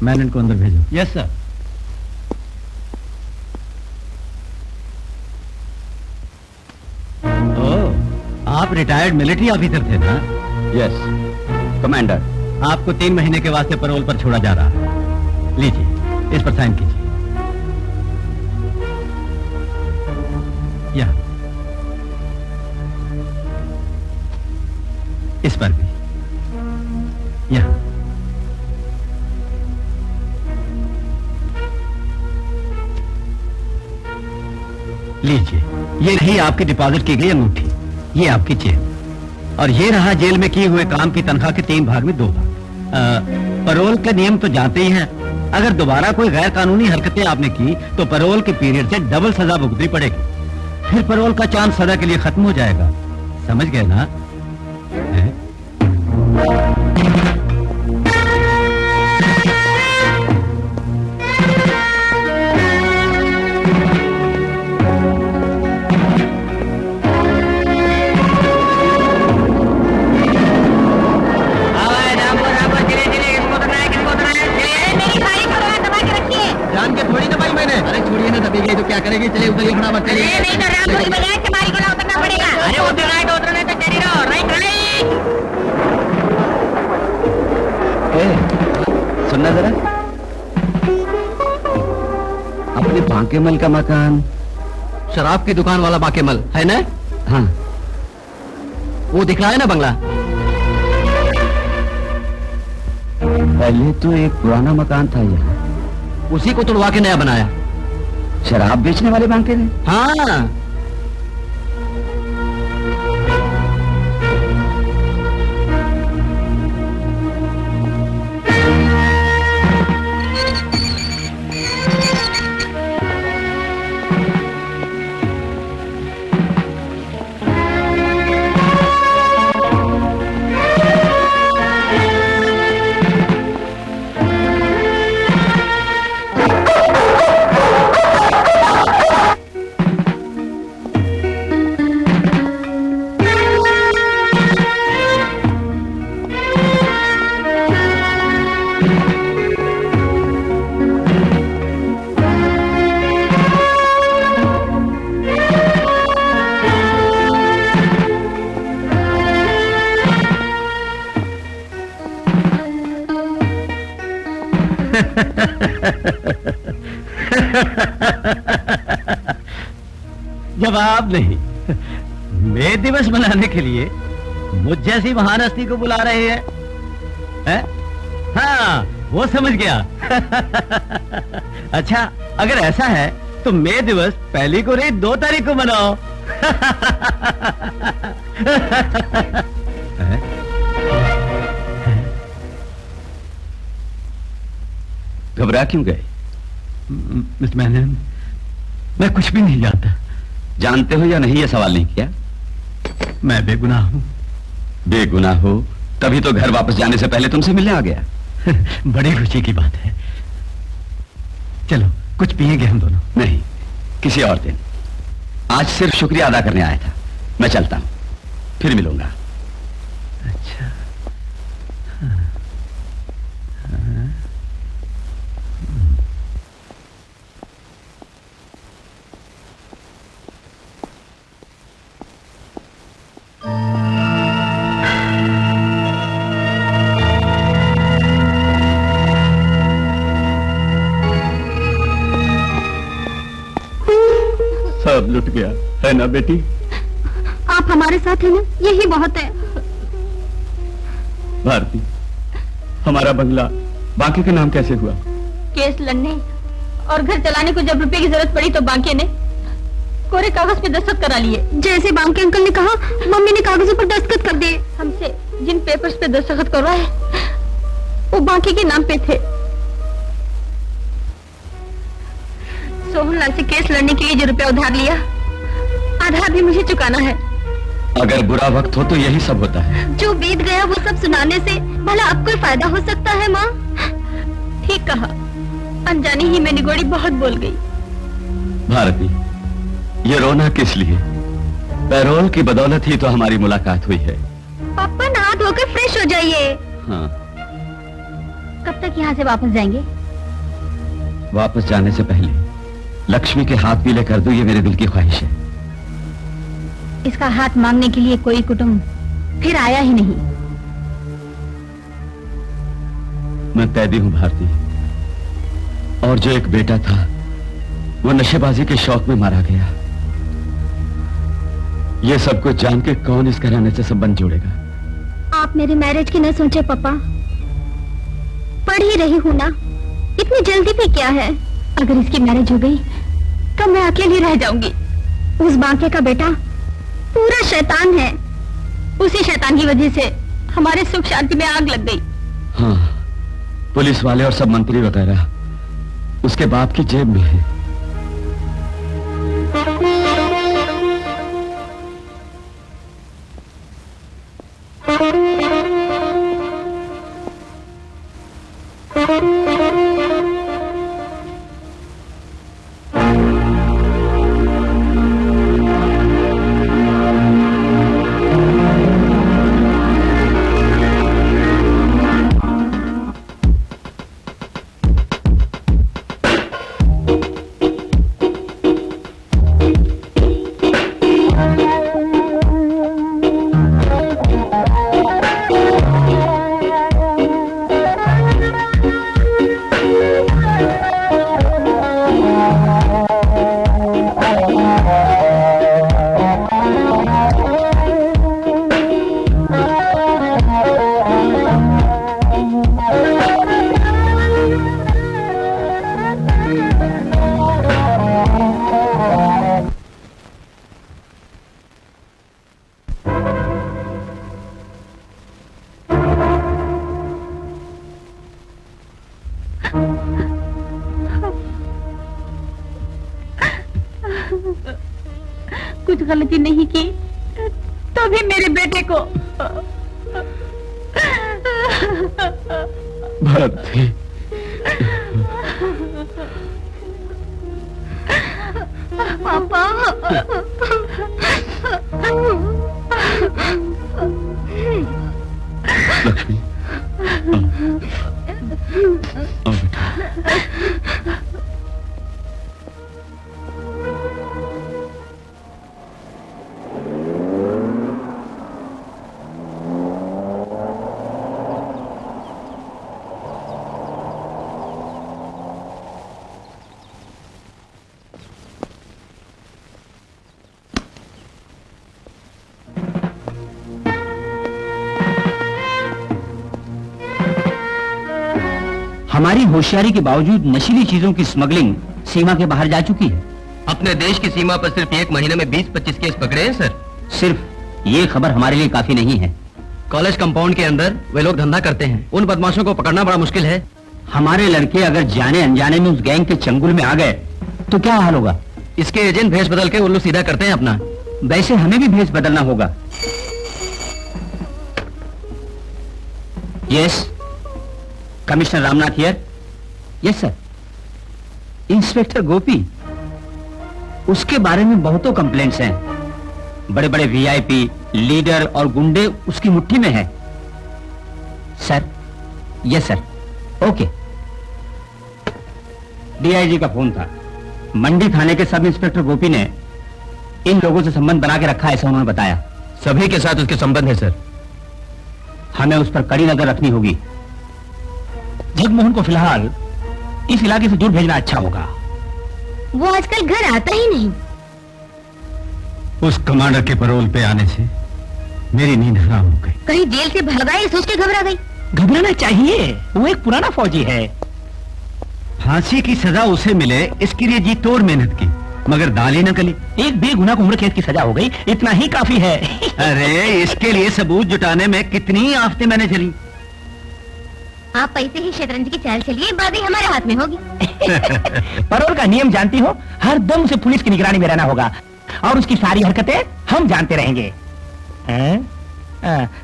Manager को अंदर भेजो। Yes sir. ओह, आप रिटायर्ड मिलिट्री ऑफिसर थे ना? Yes commander. आपको 3 महीने के वास्ते पैरोल पर छोड़ा जा रहा है। लीजिए, इस पर साइन कीजिए। यहाँ, इस पर भी, यहाँ। लीजिए, ये रही आपकी डिपॉजिट की गई अंगूठी, ये आपकी चेन, और ये रहा जेल में किए हुए काम की तनख्वाह के 3 भाग में 2 भाग। पैरोल के नियम तो जानते ही हैं। अगर दोबारा कोई गैर कानूनी हरकतें आपने की तो पैरोल के पीरियड से डबल सजा भुगतनी पड़ेगी। फिर पैरोल का चांस सजा के लिए खत्म हो जाएगा। समझ गए ना? हैं? जान के थोड़ी दबाई मैंने। अरे छोड़िए ना, दबी गई तो क्या करेगी? चलिए उधर ही फटाफट चलिए। नहीं तो रामपुर की बजाय तुम्हारी को उतरना पड़ेगा। अरे उतरना तो चली रहो। Right right. सुनना जरा, अपने बांकेमल का मकान। शराब की दुकान वाला बाकेमल है ना? हाँ, वो दिख रहा है ना बंगला? पहले तो एक पुराना मकान था यहाँ, उसी को तोड़वा के नया बनाया। शराब बेचने वाले बांके ने। हाँ। जवाब नहीं। मे दिवस मनाने के लिए मुझ जैसी महान हस्ती को बुला रहे हैं, हैं? हाँ, वो समझ गया। अच्छा, अगर ऐसा है तो मे दिवस 1 को नहीं 2 तारीख को मनाओ। घबरा क्यों गए? मिस्टर मैनन, मैं कुछ भी नहीं जानता। जानते हो या नहीं, ये सवाल नहीं किया। मैं बेगुनाह हूँ। बेगुनाह हो तभी तो घर वापस जाने से पहले तुमसे मिलने आ गया। बड़ी खुशी की बात है। चलो कुछ पिएंगे हम दोनों? नहीं, किसी और दिन। आज सिर्फ शुक्रिया अदा करने आया था। मैं चलता हूं, फिर मिलूंगा। अच्छा। हाँ। हाँ। सब लुट गया है ना बेटी? आप हमारे साथ हैं ना, यही बहुत है। भारती, हमारा बंगला बांके के नाम कैसे हुआ? केस लड़ने और घर चलाने को जब रुपए की जरूरत पड़ी तो बांके ने कोरे कागज पे दस्तखत करा लिए। जैसे बांके अंकल ने कहा, मम्मी ने कागजों पर दस्तखत कर दिए। हमसे जिन पेपर्स पे दस्तखत करवाए वो बांके के नाम पे थे। सोहनलाल से केस लड़ने के लिए जो रुपया उधार लिया, आधा भी मुझे चुकाना है। अगर बुरा वक्त हो तो यही सब होता है। जो बीत गया वो सब सुनाने से भला अब कोई फायदा हो सकता है माँ? ठीक कहा, अनजानी ही में निगोड़ी बहुत बोल गई। भारती, ये रोना किस लिए? पैरोल की बदौलत ही तो हमारी मुलाकात हुई है। पापा नहा धोकर फ्रेश हो जाइए। हाँ। कब तक यहाँ से वापस जाएंगे? वापस जाने से पहले लक्ष्मी के हाथ पीले कर दूं, ये मेरे दिल की ख्वाहिश है। इसका हाथ मांगने के लिए कोई कुटुंब फिर आया ही नहीं। मैं कैदी हूं भारती, और जो एक बेटा था वो नशेबाजी के शौक में मारा गया। ये सब कुछ जान के कौन इस घराने से संबंध जोड़ेगा? आप मेरी मैरिज की न सोचे पापा। पढ़ ही रही हूँ ना, इतनी जल्दी भी क्या है? अगर इसकी मैरिज हो गई तो मैं अकेली रह जाऊंगी। उस बांके का बेटा पूरा शैतान है। उसी शैतान की वजह से हमारे सुख शांति में आग लग गई। हाँ, पुलिस वाले और सब मंत्री वगैरह उसके बाप की जेब में है। कुछ गलती नहीं की तो भी मेरे बेटे को। भारती, पापा। लक्ष्मी, आओ बेटा। हमारी होशियारी के बावजूद नशीली चीजों की स्मगलिंग सीमा के बाहर जा चुकी है। अपने देश की सीमा पर सिर्फ एक महीने में 20-25 केस पकड़े हैं सर। सिर्फ ये खबर हमारे लिए काफी नहीं है। कॉलेज कंपाउंड के अंदर वे लोग धंधा करते हैं, उन बदमाशों को पकड़ना बड़ा मुश्किल है। हमारे लड़के अगर जाने अनजाने में उस गैंग के चंगुल में आ गए तो क्या हाल होगा? इसके एजेंट भेष बदल के उल्लू सीधा करते हैं अपना। वैसे हमें भी भेष बदलना होगा। Yes, commissioner Ramnath here. Yes sir. Inspector Gopi, उसके बारे में बहुतों कंप्लेंट्स हैं। बड़े बड़े वीआईपी, लीडर और गुंडे उसकी मुट्ठी में हैं। Sir. Yes sir. Okay. DIG का फोन था। मंडी थाने के सब इंस्पेक्टर गोपी ने इन लोगों से संबंध बना के रखा, ऐसा उन्होंने बताया। सभी के साथ उसके संबंध है सर। हमें उस पर कड़ी नजर रखनी होगी। जगमोहन को फिलहाल इस इलाके से दूर भेजना अच्छा होगा। वो आजकल घर आता ही नहीं। उस कमांडर के पैरोल पे आने से मेरी नींद हराम हो गई। कहीं जेल से भागा है सोच के घबरा गई। घबराना चाहिए, वो एक पुराना फौजी है। फांसी की सजा उसे मिले इसके लिए जी तोड़ मेहनत की, मगर दाल ही न गली। एक बेगुनाह को उम्र कैद की सजा हो गई, इतना ही काफी है। अरे इसके लिए सबूत जुटाने में कितनी आफतें मैंने झेली। आप पैसे ही शतरंज की चाल चलिए, बाजी हमारे हाथ में होगी। पैरोल का नियम जानती हो, हर दम से पुलिस की निगरानी में रहना होगा और उसकी सारी हरकतें हम जानते रहेंगे।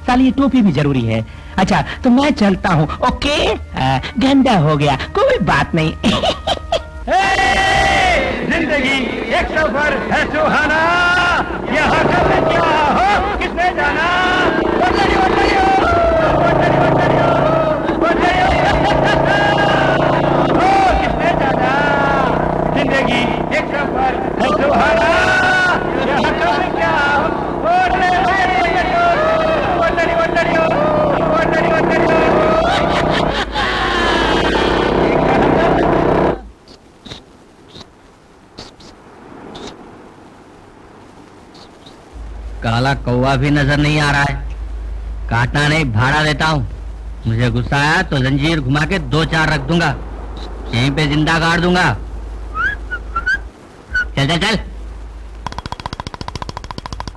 साली ये टोपी भी जरूरी है। अच्छा तो मैं चलता हूँ। ओके। गंदा हो गया, कोई बात नहीं। जिंदगी एक सफर है सुहाना, यहाँ कब क्या हो किसने जाना। बदलियो, बदलियो, बदलियो, बदलियो, बदलियो। साला कौवा भी नजर नहीं आ रहा है। काटना नहीं, भाड़ा देता हूँ। मुझे गुस्सा आया तो जंजीर घुमा के 2-4 रख दूंगा, यहीं पे जिंदा गाड़ दूंगा। चल चल चल।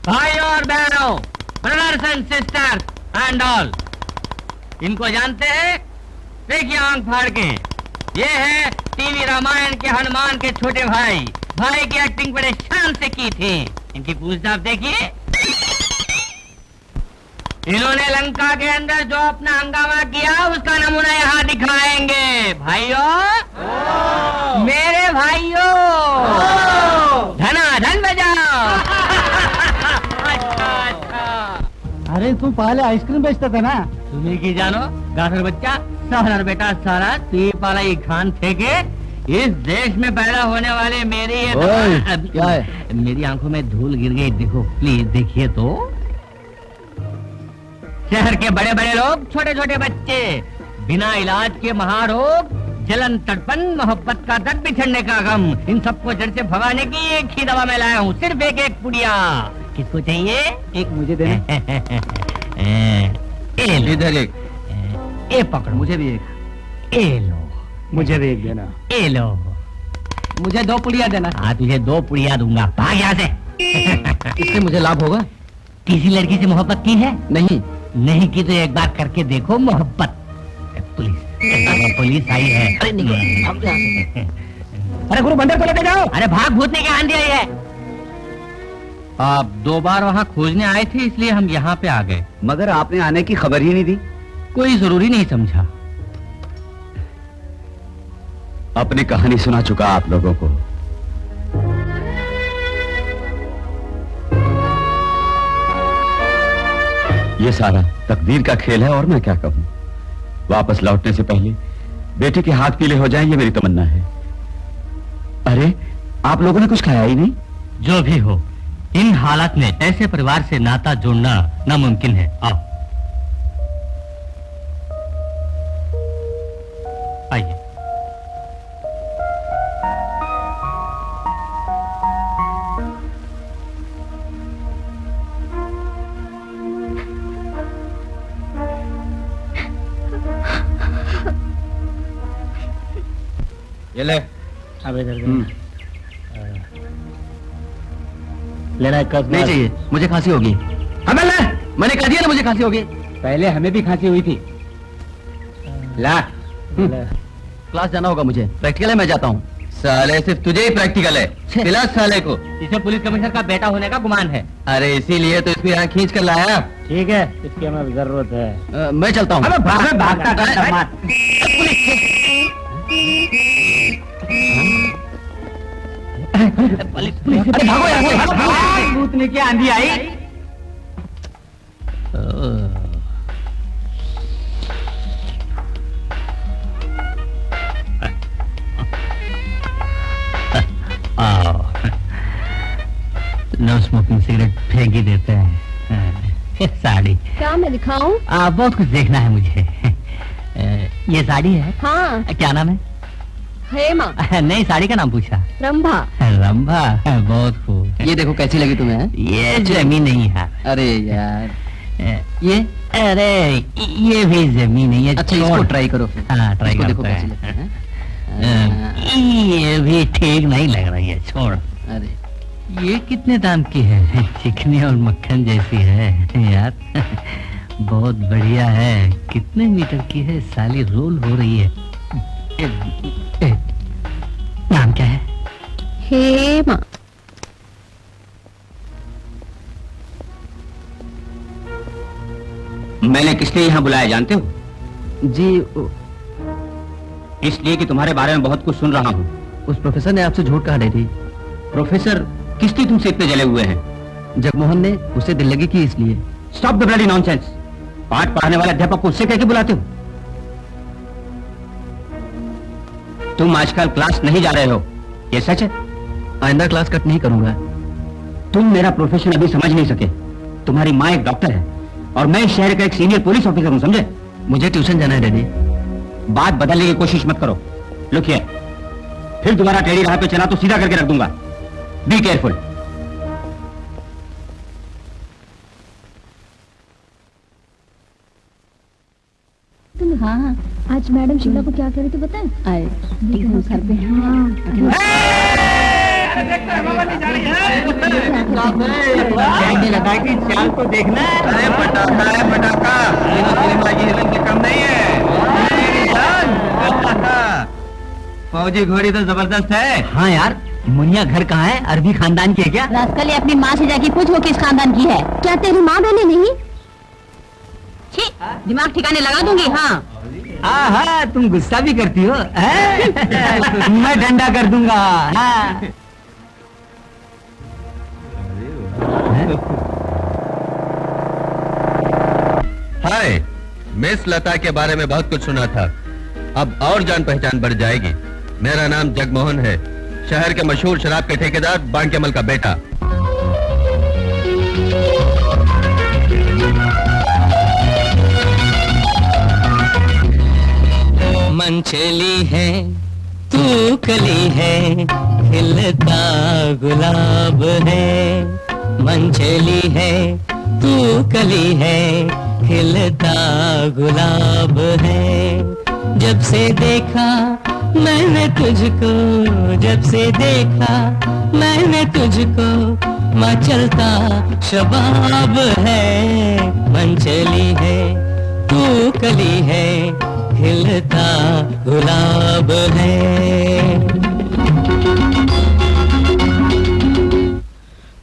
भाई और बहनों, brothers and sisters and all, इनको जानते हैं? देखिए आंख फाड़ के, ये है टीवी रामायण के हनुमान के छोटे भाई। भाई की एक्टिंग बड़े शान से की थी। इनकी पूछताछ देखिए। इन्होंने लंका के अंदर जो अपना हंगामा किया उसका नमूना यहाँ दिखाएंगे। भाइयों, मेरे भाइयों, धनाधन बजाओ। अच्छा। अरे तुम पहले आइसक्रीम बेचते थे ना? तुम्हें की जानो गाधर बच्चा, सारा बेटा सारा तू पाला ये खान थे के इस देश में पैदा होने वाले मेरी ये क्या है? मेरी आंखों में धूल गिर गई। देखो प्लीज देखिए तो। शहर के बड़े बड़े लोग, छोटे छोटे बच्चे, बिना इलाज के महारोग, जलन, तड़पन, मोहब्बत का दर्द, बिछड़ने का गम, इन सबको जड़ से भगाने की एक ही दवा मैं लाया हूँ। सिर्फ एक पुड़िया। किसको चाहिए? एक मुझे देना। इधर एक। ए पकड़ो। मुझे भी एक। ए लो। मुझे भी एक देना। ए लो। मुझे 2 पुड़िया देना। हाँ तुझे 2 पुड़िया दूंगा। भाग यहाँ से। इससे मुझे लाभ होगा? किसी लड़की से मोहब्बत की है? नहीं। नहीं की तो एक बार करके देखो मोहब्बत। पुलिस, पुलिस आई है। अरे नहीं, भाग यहाँ से। अरे गुरु, बंदर को लेके जाओ। अरे भाग, भूतने के आंधी आई है। आप 2 बार वहाँ खोजने आए थे, इसलिए हम यहाँ पे आ गए। मगर आपने आने की खबर ही नहीं दी। कोई जरूरी नहीं समझा। अपनी कहानी सुना चुका आप लोगों को। ये सारा तकदीर का खेल है और मैं क्या कहूं। वापस लौटने से पहले बेटे के हाथ पीले हो जाएं, ये मेरी तमन्ना है। अरे आप लोगों ने कुछ खाया ही नहीं। जो भी हो, इन हालात में ऐसे परिवार से नाता जोड़ना नामुमकिन है। आओ आइए। ये ले। अब इधर लेना एक कप। नहीं चाहिए, मुझे खांसी होगी। हमें ले, मैंने कह दिया ना मुझे खांसी होगी। पहले हमें भी खांसी हुई थी। ला। क्लास जाना होगा मुझे, प्रैक्टिकल है, मैं जाता हूँ। साले सिर्फ तुझे ही प्रैक्टिकल है, खिला साले को। इसे पुलिस कमिश्नर का बेटा होने का गुमान है। अरे इसीलिए तो इसको यहाँ खींच कर लाया। ठीक है, इसकी हमें जरूरत है। मैं चलता हूँ। भागता अरे भागो यहाँ से, भागो। भूतने की आंधी आई। नो स्मोकिंग सिगरेट फेंक ही देते हैं। साड़ी क्या मैं दिखाऊं? बहुत कुछ देखना है मुझे। ये साड़ी है? हाँ। क्या नाम है? हेमा। नहीं, साड़ी का नाम पूछा। रंभा। रंभा, बहुत खूब। ये देखो कैसी लगी तुम्हें? ये जमी नहीं है। अरे यार, ये अरे ये भी जमी नहीं है। अच्छा इसको ट्राई करो। हाँ ट्राई इसको करते देखो कैसी लगती हैं। है। ये भी ठीक नहीं लग रही है, छोड़। अरे ये कितने दाम की है? चिकनी और मक्खन जैसी है यार। बहुत बढ़िया है। कितने मीटर की है? साली रोल हो रही है। नाम क्या है? हेमा। मैंने किस लिए यहाँ बुलाया जानते हो? जी इसलिए कि तुम्हारे बारे में बहुत कुछ सुन रहा हूँ। उस प्रोफेसर ने आपसे झूठ कहा थी। प्रोफेसर किस लिए तुमसे इतने जले हुए हैं? जगमोहन ने उसे दिल लगी की इसलिए। Stop the bloody nonsense. पाठ पढ़ाने वाले अध्यापक को उससे कह के बुलाते हो? तुम आजकल क्लास नहीं जा रहे हो, ये सच है? आइंदा क्लास कट नहीं करूंगा। तुम मेरा प्रोफेशन अभी समझ नहीं सके। तुम्हारी माँ एक डॉक्टर है और मैं इस शहर का एक सीनियर पुलिस ऑफिसर हूँ, समझे? मुझे ट्यूशन जाना है डैडी। बात बदलने की कोशिश मत करो। लुक हियर, फिर दोबारा टेढ़ी राह पे चला तो सीधा करके रख दूंगा। Be careful. हाँ, आज मैडम शिमला को क्या कह रही थी बताएं? आए घर पे लगा कि चाल को देखना है। अरे पटाखा है पटाखा, सिनेमा की हिरन से कम नहीं है। फौजी घोड़ी तो जबरदस्त है। हाँ यार, मुनिया घर कहाँ है? अरबी खानदान की है क्या? रास्कल, अपनी माँ से जाके पूछ वो किस खानदान की है। क्या तेरी माँ बहने नहीं? छी, दिमाग ठिकाने लगा दूंगी। हाँ हाँ, तुम गुस्सा भी करती हो। मैं डंडा कर दूंगा। हाँ। हाय, मिस लता के बारे में बहुत कुछ सुना था, अब और जान पहचान बढ़ जाएगी। मेरा नाम जगमोहन है, शहर के मशहूर शराब के ठेकेदार बांकेमल का बेटा। मंचली है तू कली है, खिलता गुलाब है। मंचली है तू कली है, खिलता गुलाब है। जब से देखा मैंने तुझको, जब से देखा मैंने तुझको, मचलता शबाब है। मंचली है तू कली है, खिलता गुलाब है।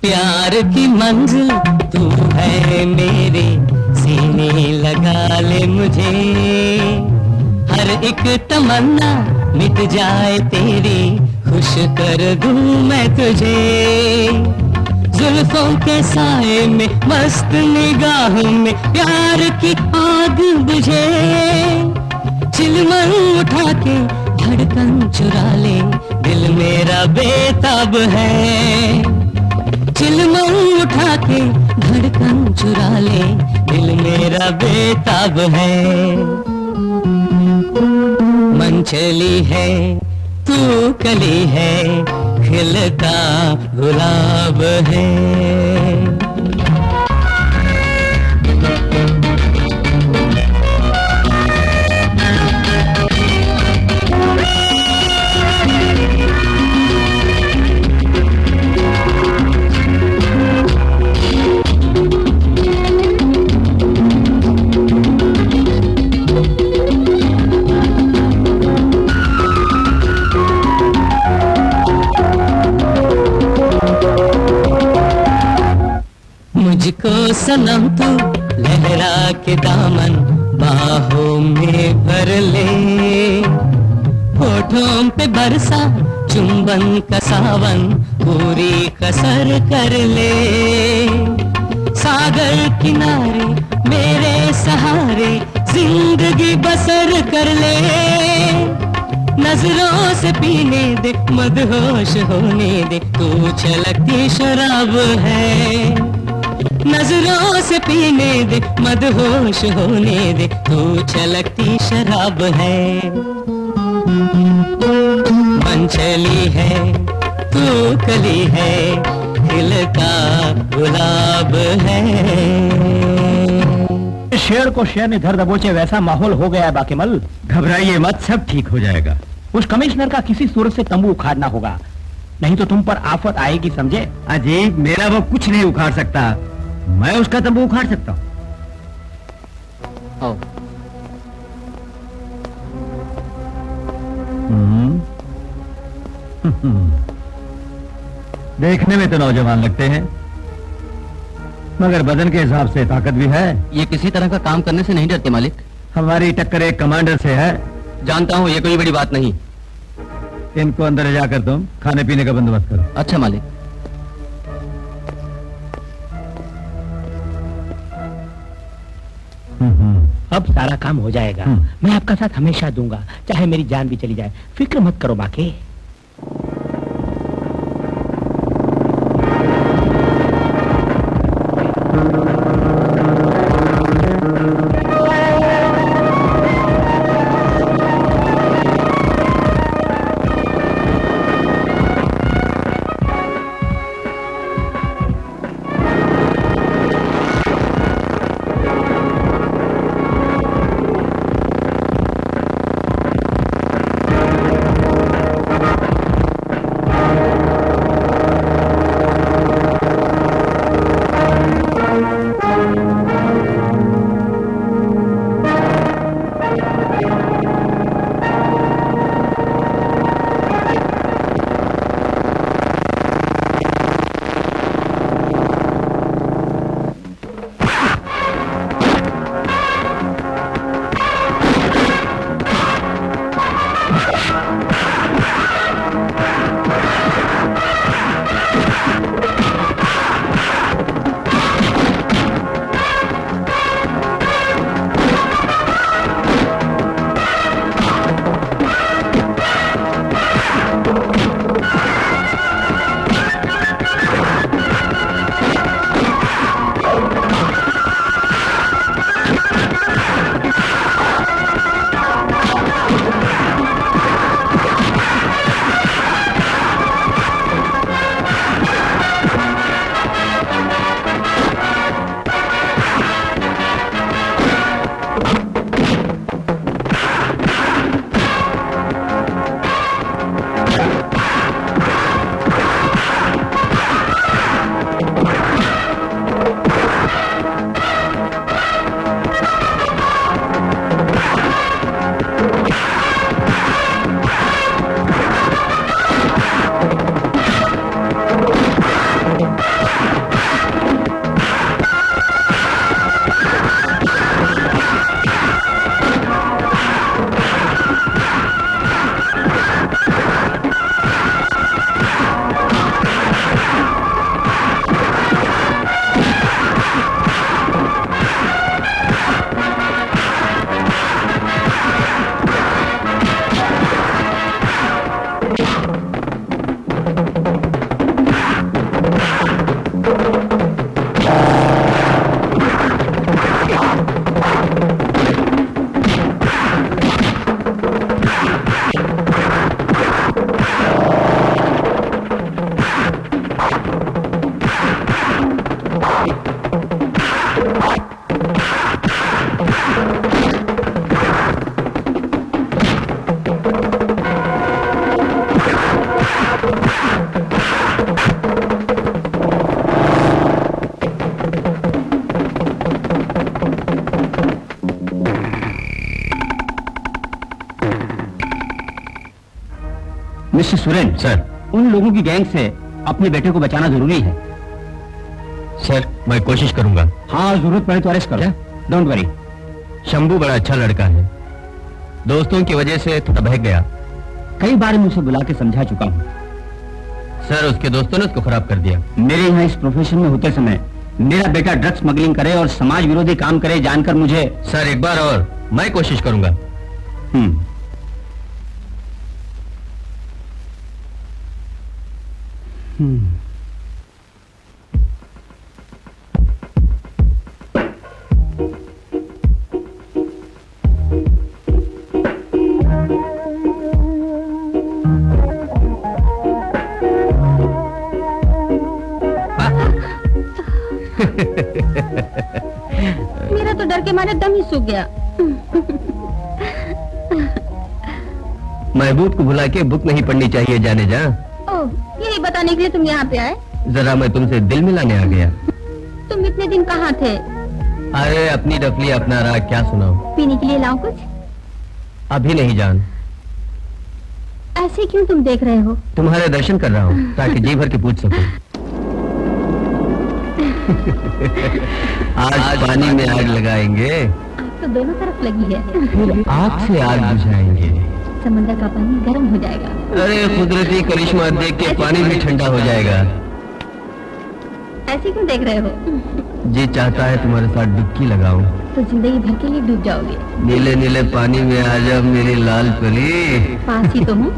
प्यार की मंजिल तू है मेरे, सीने लगा ले मुझे। हर एक तमन्ना मिट जाए तेरी, खुश कर दूं मैं तुझे। जुल्फों के साए में, मस्त निगाहों में, प्यार की आग बुझे। चिलमन उठा के धड़कन चुरा ले, दिल मेरा बेताब है। चिलमन उठा के धड़कन चुरा ले, दिल मेरा बेताब है। मंचली है तू कली है, खिलता गुलाब है। मुझको सनम तू लहरा के दामन बाहों में भर ले। होठों पे बरसा चुंबन का सावन, पूरी कसर कर ले। सागर किनारे मेरे सहारे, जिंदगी बसर कर ले। नजरों से पीने दे, मदहोश होने दे, तू छलकती शराब है। नजरों से पीने दे, मदहोश होने दे, तू छलकती शराब है। मंचली है तू कली है, खिलता गुलाब है। शेर को शेर ने धर दबोचे वैसा माहौल हो गया है बाकीमल। घबराइए मत, सब ठीक हो जाएगा। उस कमिश्नर का किसी सूरत से तंबू उखाड़ना होगा, नहीं तो तुम पर आफत आएगी, समझे? अजीब, मेरा वो कुछ नहीं उखाड़ सकता, मैं उसका तंबू उखाड़ सकता हूँ। देखने में तो नौजवान लगते हैं, मगर बदन के हिसाब से ताकत भी है। ये किसी तरह का काम करने से नहीं डरते मालिक? हमारी टक्कर एक कमांडर से है। जानता हूँ, ये कोई बड़ी बात नहीं। इनको अंदर जाकर तुम खाने पीने का बंदोबस्त करो। अच्छा मालिक। अब सारा काम हो जाएगा। मैं आपका साथ हमेशा दूंगा, चाहे मेरी जान भी चली जाए। फिक्र मत करो बाकी। Mister Suren, sir. उन लोगों की गैंग से अपने बेटे को बचाना जरूरी है। सर, मैं कोशिश करूंगा। हाँ, जरूरत पड़े तो अरेस्ट करो। Don't worry. शंभू बड़ा अच्छा लड़का है, दोस्तों की वजह से थोड़ा बहक गया। कई बार मैं उसे बुला के समझा चुका हूँ। सर, उसके दोस्तों ने उसको खराब कर दिया। मेरे यहाँ इस प्रोफेशन में होते समय मेरा बेटा ड्रग्स स्मगलिंग करे और समाज विरोधी काम करे जानकर मुझे। सर, एक बार और मैं कोशिश करूंगा। मेरा तो डर के मारे दम ही सूख गया। महबूब को भुला के बुक नहीं पढ़नी चाहिए जाने जा। ओह, यही बताने के लिए तुम यहाँ पे आए? जरा मैं तुमसे दिल मिलाने आ गया। तुम इतने दिन कहाँ थे? अरे अपनी डफली अपना राग क्या सुनाऊं? पीने के लिए लाऊं कुछ? अभी नहीं जान। ऐसे क्यों तुम देख रहे हो? तुम्हारे दर्शन कर रहा हूँ ताकि जी भर के पूछ सकूं। आज पानी में आग लगाएंगे, आग तो दोनों तरफ लगी है। आग से आग बुझाएंगे। समंदर का पानी गर्म हो जाएगा। अरे कुदरती करिश्मा देख के पानी भी ठंडा हो जाएगा। ऐसे क्यों देख रहे हो? जी चाहता है तुम्हारे साथ डुबकी लगाऊं। तो जिंदगी भर के लिए डूब जाओगे। नीले नीले पानी में आ जा मेरी लाल परी। पास ही तो हूँ।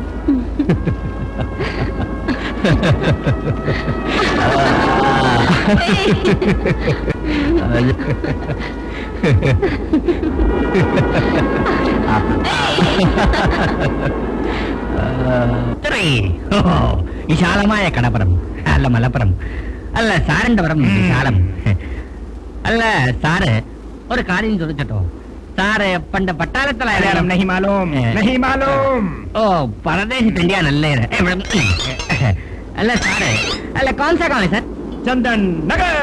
വിശാലമായ കടപ്പുറം, അല്ല മലപ്പുറം, അല്ല സാറിന്റെ പുറം വിശാലം. അല്ല സാറ് ഒരു കാര്യം ചോദിച്ചോ? സാറ് പണ്ട് പട്ടാളത്തിലായാലും नहीं मालूम, नहीं मालूम। ഓ പരദേശി തെണ്ടിയാണല്ലേ? അല്ല സാറ്, അല്ല कौन सा गाँव है सर? चंदन नगर।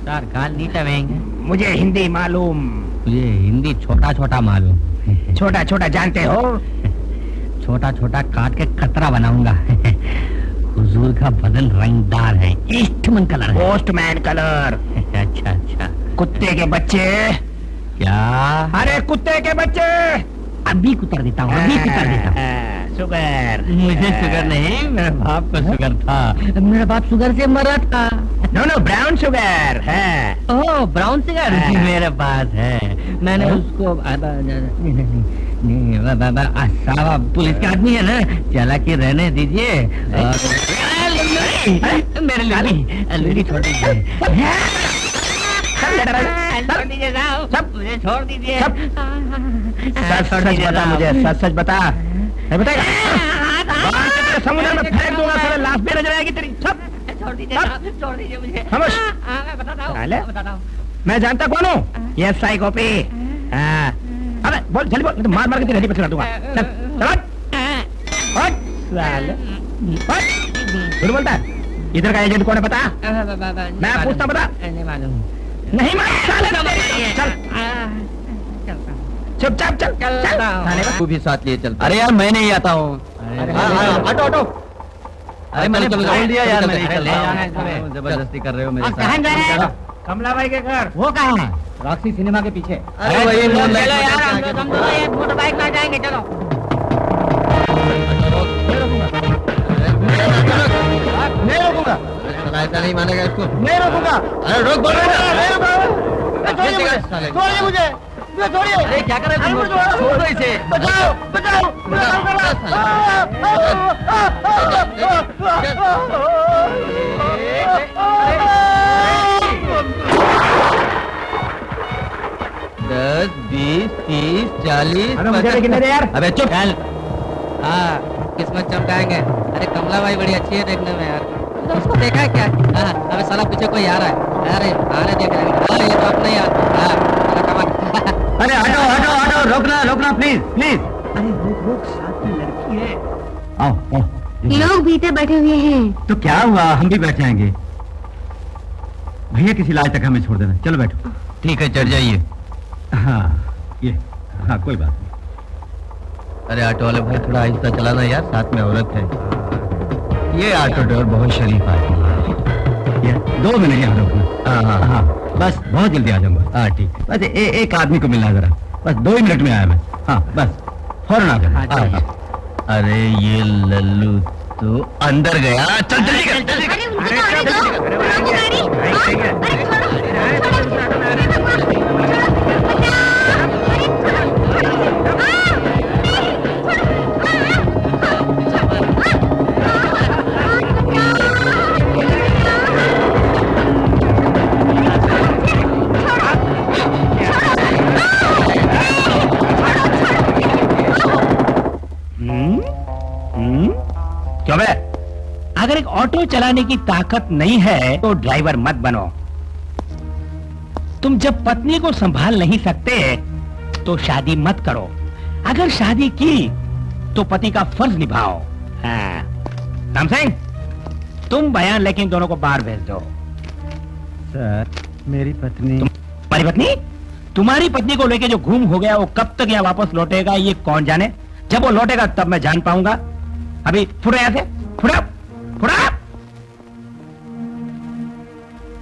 सर काल नीचा वेंगे। मुझे हिंदी मालूम। मुझे हिंदी छोटा छोटा मालूम। छोटा छोटा जानते हो? छोटा छोटा काट के कतरा बनाऊंगा। हुजूर का बदन रंगदार है, ईस्टमन कलर है। Postman colour. अच्छा अच्छा। कुत्ते के बच्चे। क्या? अरे कुत्ते के बच्चे, अभी उतर देता हूँ, अभी उतर देता हूँ। शुगर। मुझे शुगर नहीं, मेरे बाप को शुगर था। मेरा बाप शुगर से मरा था। नो नो, ब्राउन शुगर है। ओह, ब्राउन शुगर हाँ। मेरे पास है। मैंने हाँ? उसको साहब पुलिस के आदमी है ना, चला के रहने दीजिए। मेरे लुंगी छोड़ दीजिए। छोड़ दीजिए साहब, सब मुझे छोड़ दीजिए। सब। सच सच बता मुझे, सच सच बता। नहीं बताएगा? बाहर के तेरे समुद्र में फेंक दूंगा, सारे लाश पे नजर आएगी तेरी। सब छोड़ दीजिए सब। साहब, छोड़ दीजिए मुझे। खामोश। मैं बताता हूँ, साले। बताता हूँ। मैं जानता कौन हूँ? ये साइकोपी। हाँ। अबे बोल, जल्दी बोल, नहीं तो मार मार के तेरी हड्डी पर चढ़ा दूंगा। चल चल हट। साले हट। झूठ बोलता है। इधर का एजेंट कौन है पता? मैं पूछता बता। नहीं मालूम। नहीं मार साले। चल चुपचाप चल चल साले का। तू भी साथ लिए चलता। अरे यार मैं नहीं आता हूँ। हटो हटो। अरे मैंने चलो, बोल दिया यार, मैं नहीं अरे, चल ले रहा जाना है हूँ। तुम्हें। जबरदस्ती कर रहे हो मेरे और कहाँ जा रहे साथ। हैं? कमला बाई के घर। वो कहाँ है? रॉक्सी सिनेमा के पीछे। अरे वही चलो मोहल्ला चलो है, यार, हम आगे। लोग दोनों एक मोटर बाइक में जाएंगे, चलो। नहीं रोकूंगा, साला ऐसा नहीं मानेगा इसको। नहीं रोकूंगा। अरे रोक बोल रहा है। नहीं रोकूंगा। छोड़िए मुझे, साले। छोड़िए मुझे, मुझे छोड़िए। अरे क्या कर रहे हो तुम लोग? छोड़ दो इसे। बचाओ बचाओ, मुझे काम दस, 20, 30, 40, अरे मुझे भी गिनने दे यार। अबे चुप। चल। हाँ, किस्मत चमकाएंगे। अरे कमला बाई बड़ी अच्छी है देखने में यार। तो उसको देखा है क्या? हाँ, अबे साला पीछे कोई आ रहा है। अरे आने देख रहे हैं। अरे ये तो अब नहीं यार। हाँ, साला कमाल। अरे हटो हटो हटो, रोकना रोकना प्लीज प्लीज। अरे रुक रुक, साथ में लड़की है। आओ आओ। लोग भीतर बैठे हुए हैं। तो क्या हुआ, हम भी बैठ जाएंगे। भैया किसी इलाज तक हमें छोड़ देना, चलो बैठो। ठीक है, चढ़ जाइए। हाँ ये, हाँ कोई बात नहीं। अरे ऑटो वाले भाई, थोड़ा आहिस्ता चलाना यार, साथ में औरत है। ये ऑटो ड्राइवर बहुत शरीफ आदमी है। ये 2 मिनट यहाँ रोकना। हाँ हाँ हाँ बस, बहुत जल्दी आ जाऊंगा। हाँ ठीक है, बस एक आदमी को मिलना है जरा, बस 2 ही मिनट में आया मैं। हाँ बस फौरन आ जाना। हाँ, हाँ, अरे ये लल्लू तो अंदर गया। चल जल्दी कर, जल्दी कर। अरे उनसे तो आने दो। रोको गाड़ी। हाँ, अरे छोड़ो, क्यों बे? अगर एक ऑटो चलाने की ताकत नहीं है तो ड्राइवर मत बनो। तुम जब पत्नी को संभाल नहीं सकते तो शादी मत करो। अगर शादी की तो पति का फर्ज निभाओ। हाँ। राम सिंह, तुम बयान लेकिन दोनों को बाहर भेज दो। सर मेरी पत्नी। तुम्हारी पत्नी? तुम्हारी पत्नी को लेके जो घूम हो गया वो कब तक यहाँ वापस लौटेगा ये कौन जाने। जब वो लौटेगा तब मैं जान पाऊंगा। अभी फुड़ा यहाँ से, फुड़ा फुड़ा।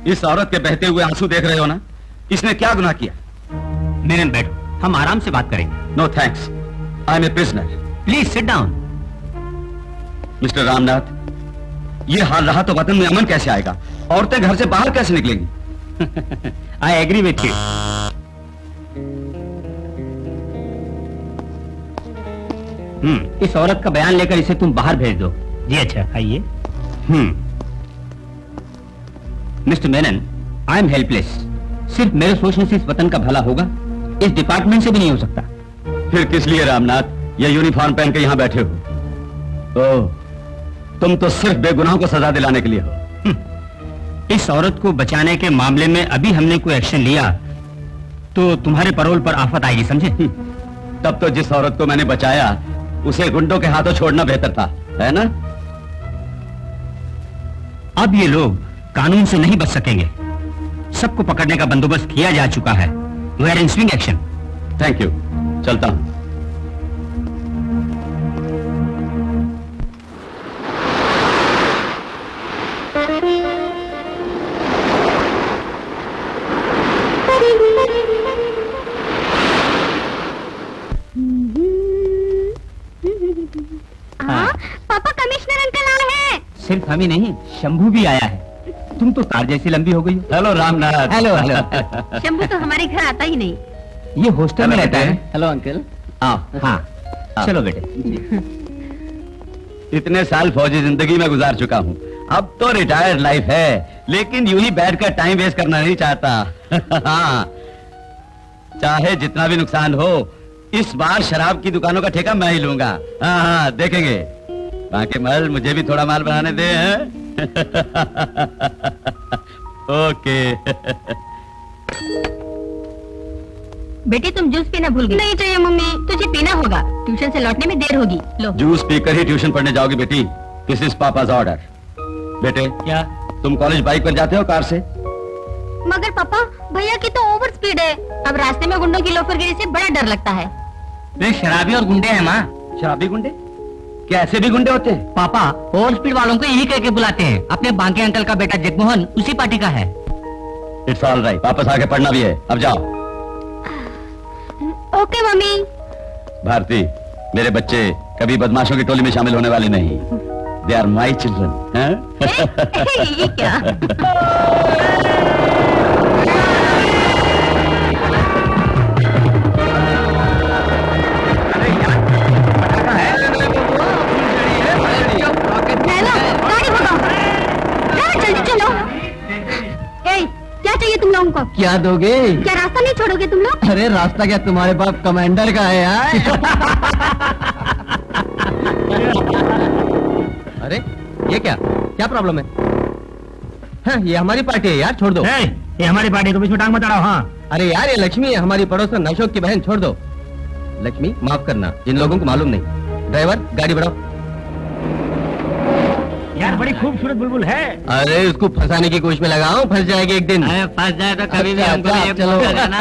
इस औरत के बहते हुए आंसू देख रहे हो ना? इसने क्या गुनाह किया? मेनन बैठो, हम आराम से बात करेंगे। No thanks, I am a prisoner. Please sit down. Mister Ramnath, ये हाल रहा तो वतन में अमन कैसे आएगा? औरतें घर से बाहर कैसे निकलेंगी? I agree with you. इस औरत का बयान लेकर इसे तुम बाहर भेज दो। जी अच्छा, आइए। Mister Menon, I am helpless. सिर्फ मेरे सोचने से इस वतन का भला होगा, इस डिपार्टमेंट से भी नहीं हो सकता। फिर किस लिए रामनाथ ये यूनिफॉर्म पहन के यहाँ बैठे हो? ओह, तुम तो सिर्फ बेगुनाहों को सजा दिलाने के लिए हो। इस औरत को बचाने के मामले में अभी हमने कोई एक्शन लिया तो तुम्हारे परोल पर आफत आएगी, समझे? तब तो जिस औरत को मैंने बचाया उसे गुंडों के हाथों छोड़ना बेहतर था, है ना? अब ये लोग कानून से नहीं बच सकेंगे। सबको पकड़ने का बंदोबस्त किया जा चुका है। We are in swing action. Thank you, चलता हूं। हाँ, पापा कमिश्नर अंकल आए हैं। सिर्फ हम ही नहीं, शंभू भी आया है। तुम तो तार जैसी लंबी हो गई हो। Hello Ramnath. Hello hello. Shambhu तो हमारे घर आता ही नहीं। ये हॉस्टल में हेलो रहता है। बेटे। Hello uncle. आओ। हाँ चलो बेटे। इतने साल फौजी जिंदगी में गुजार चुका हूँ, अब तो रिटायर्ड लाइफ है, लेकिन यूं ही बैठकर टाइम वेस्ट करना नहीं चाहता। हाँ, चाहे जितना भी नुकसान हो, इस बार शराब की दुकानों का ठेका मैं ही लूंगा। हाँ हाँ, देखेंगे। बाकी महल मुझे भी थोड़ा माल बनाने दे। हैं? ओके। बेटी तुम जूस पीना भूल गई। नहीं चाहिए मम्मी, तुझे पीना होगा, ट्यूशन से लौटने में देर होगी। लो। जूस पीकर ही ट्यूशन पढ़ने जाओगी बेटी। दिस इज पापा's ऑर्डर। बेटे, क्या? तुम कॉलेज बाइक पर जाते हो कार से? मगर पापा, भैया की तो ओवर स्पीड है। अब रास्ते में गुंडों की लोफरगिरी से बड़ा डर लगता है। वे शराबी और गुंडे हैं माँ। शराबी गुंडे? क्या ऐसे भी गुंडे होते हैं? पापा ओवर स्पीड वालों को यही कह के बुलाते हैं। अपने बांके अंकल का बेटा जगमोहन उसी पार्टी का है। इट्स ऑल राइट, वापस आके पढ़ना भी है। अब जाओ। Okay mummy. भारती, मेरे बच्चे कभी बदमाशों की टोली में शामिल होने वाले नहीं। They are my children. ये क्या? गाड़ी भगाओ। जल्दी चलो। क्या चाहिए तुम लोगों को? क्या दोगे? क्या रास्ता नहीं छोड़ोगे तुम लोग? अरे रास्ता क्या तुम्हारे बाप कमांडर का है यार। अरे ये क्या प्रॉब्लम है? हाँ, ये हमारी पार्टी है यार, छोड़ दो। ये हमारी पार्टी को बीच में टांग मत अड़ाओ। हाँ, अरे यार ये लक्ष्मी है, हमारी पड़ोसन अशोक की बहन, छोड़ दो। लक्ष्मी माफ करना, इन लोगों को मालूम नहीं। ड्राइवर गाड़ी बढ़ाओ। यार बड़ी खूबसूरत बुलबुल है। अरे उसको फंसाने की कोशिश में लगाओ, फंस जाएगी एक दिन। फंस जाए तो कभी भी अच्छा, हमको अच्छा, ये चलो। पूछ लेना।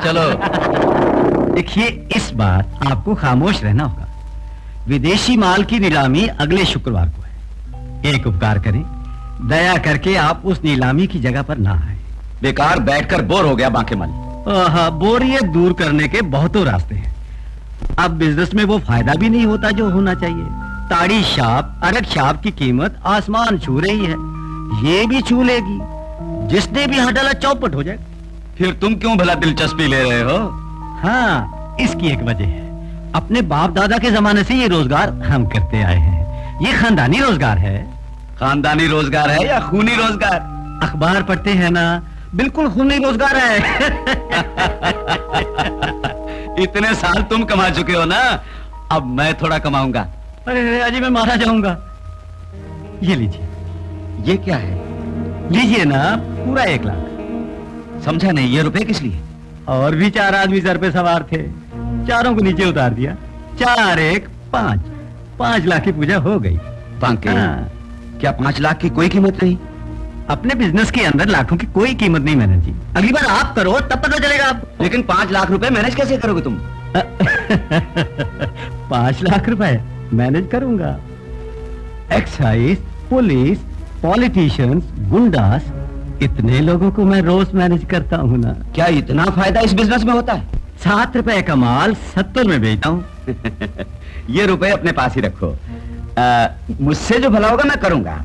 चलो। देखिए, इस बार आपको खामोश रहना होगा। विदेशी माल की नीलामी अगले शुक्रवार को है। एक उपकार करें, दया करके आप उस नीलामी की जगह पर ना आए। बेकार बैठकर बोर हो गया बांके मल। बोरियत दूर करने के बहुतों रास्ते हैं। अब बिजनेस में वो फायदा भी नहीं होता जो होना चाहिए। ताड़ी शाप, अरग शाप की कीमत आसमान छू रही है। ये भी छू लेगी। जिसने भी हाथ डाला चौपट हो जाए। फिर तुम क्यों भला दिलचस्पी ले रहे हो? हाँ, इसकी एक वजह है। अपने बाप दादा के जमाने से ये रोजगार हम करते आए हैं। ये खानदानी रोजगार है। खानदानी रोजगार है या खूनी रोजगार? अखबार पढ़ते हैं ना, बिल्कुल खूनी रोजगार है। इतने साल तुम कमा चुके हो ना, अब मैं थोड़ा कमाऊंगा। अरे अजी, मैं मारा जाऊंगा। ये लीजिए। ये क्या है? लीजिए ना, पूरा 1 लाख। समझा नहीं, ये रुपए किस लिए? और भी 4 आदमी सर पे सवार थे, चारों को नीचे उतार दिया। 4 1 5, 5 लाख की पूजा हो गई। बांके, हाँ। क्या 5 लाख की कोई कीमत नहीं? अपने बिजनेस के अंदर लाखों की कोई कीमत नहीं मैनेज जी। अगली बार आप करो तब पता चलेगा आपको। लेकिन 5 लाख रुपए मैनेज कैसे करोगे तुम? 5 लाख रुपए मैनेज करूंगा। एक्साइज, पुलिस, पॉलिटिशियंस, गुंडास, इतने लोगों को मैं रोज मैनेज करता हूँ ना। क्या इतना फायदा इस बिजनेस में होता है? 7 रुपए का माल 70 में बेचता हूँ। ये रुपए अपने पास ही रखो। मुझसे जो भला होगा मैं करूंगा।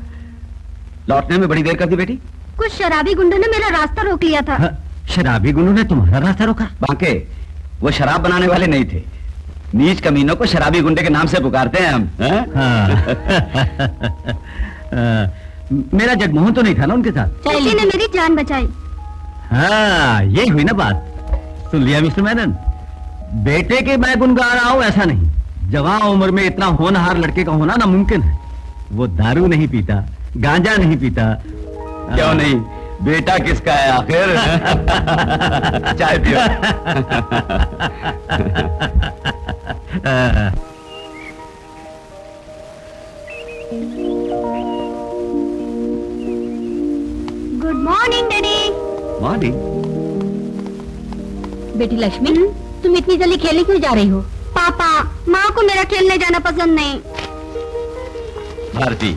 लौटने में बड़ी देर कर दी बेटी। कुछ शराबी गुंडों ने मेरा रास्ता रोक लिया था। शराबी गुंडों ने तुम्हारा रास्ता रोका? बांके, वो शराब बनाने वाले नहीं थे। नीच कमीनों को शराबी गुंडे के नाम से पुकारते हैं हम। मेरा जगमोहन तो नहीं था ना उनके साथ? उसी ने मेरी जान बचाई। हाँ, ये हुई ना बात। सुन लिया मिस्टर मेनन? बेटे के मैं गुण गा रहा हूं ऐसा नहीं। जवान उम्र में इतना होनहार लड़के का होना नामुमकिन है। वो दारू नहीं पीता, गांजा नहीं पीता। क्यों नहीं? बेटा किसका है आखिर? चाय पियो। Good morning daddy. मॉर्निंग। बेटी लक्ष्मी, तुम इतनी जल्दी खेलने क्यों जा रही हो? पापा, माँ को मेरा खेलने जाना पसंद नहीं। भारती,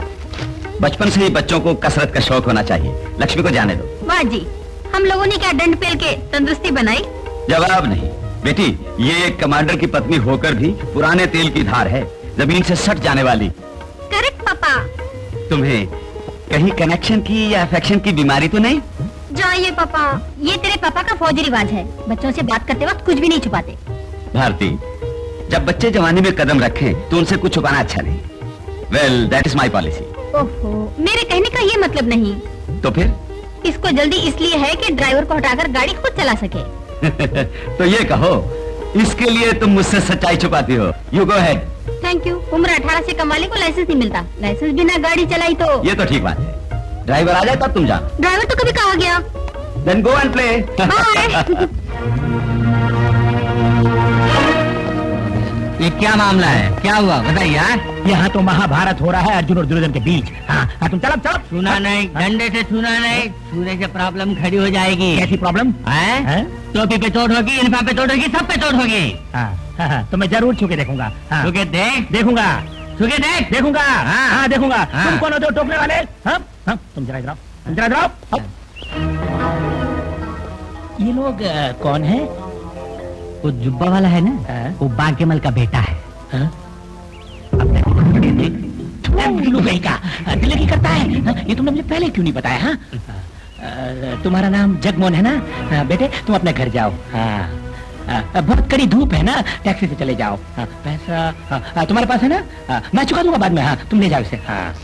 बचपन से ही बच्चों को कसरत का शौक होना चाहिए। लक्ष्मी को जाने दो। वाह जी, हम लोगों ने क्या डंड पेल के तंदुरुस्ती बनाई? जवाब नहीं बेटी, ये एक कमांडर की पत्नी होकर भी पुराने तेल की धार है। जमीन से सट जाने वाली। करेक्ट पापा। तुम्हें कहीं कनेक्शन की या अफेक्शन की बीमारी तो नहीं? जाइए पापा, ये तेरे पापा का फौजी रिवाज है, बच्चों से बात करते वक्त कुछ भी नहीं छुपाते। भारती, जब बच्चे जवानी में कदम रखें तो उनसे कुछ छुपाना अच्छा नहीं। Well, that is my policy. ओहो, मेरे कहने का ये मतलब नहीं। तो फिर? इसको जल्दी इसलिए है कि ड्राइवर को हटाकर गाड़ी खुद चला सके। तो ये कहो, इसके लिए तुम मुझसे सच्चाई छुपाती हो। You go head. Thank you. उम्र 18 से कम वाले को लाइसेंस नहीं मिलता, लाइसेंस बिना गाड़ी चलाई तो। ये तो ठीक बात है। ड्राइवर आ जाए तब तुम जाओ। ड्राइवर तो कभी कहा गया। Then go and play. Bye. ये क्या मामला है, क्या हुआ बताइए। यहाँ तो महाभारत हो रहा है अर्जुन और दुर्योधन के बीच। हाँ हाँ, तुम चलो चलो। छूना नहीं, डंडे से छूना नहीं, छूने से प्रॉब्लम खड़ी हो जाएगी। कैसी प्रॉब्लम? हैं? टोपी पे चोट होगी, यूनिफॉर्म पे चोट होगी, सब पे चोट होगी। हाँ, तो मैं जरूर छू के देखूंगा। हाँ, छू के देख, देखूंगा, छू के देख। देखूंगा। हाँ, देखूंगा। हाँ। तुम कौन हो, टोकने वाले? हाँ, हाँ, तुम जरा इधर आओ, तुम जरा इधर आओ। ये लोग कौन है? वो जुब्बा वाला है ना, हाँ? वो बांकेमल का बेटा है। हाँ? देख, बिल्लू भाई का दिल्ली करता है। हाँ, ये तुमने मुझे पहले क्यों नहीं बताया? हाँ? तुम्हारा नाम जगमोहन है ना? हाँ, बेटे तुम अपने घर जाओ। हाँ, बहुत कड़ी धूप है ना, टैक्सी से चले जाओ। हाँ, पैसा तुम्हारे पास है ना? हाँ, मैं चुका दूंगा बाद में। हाँ, तुम ले जाओ इसे। हाँ,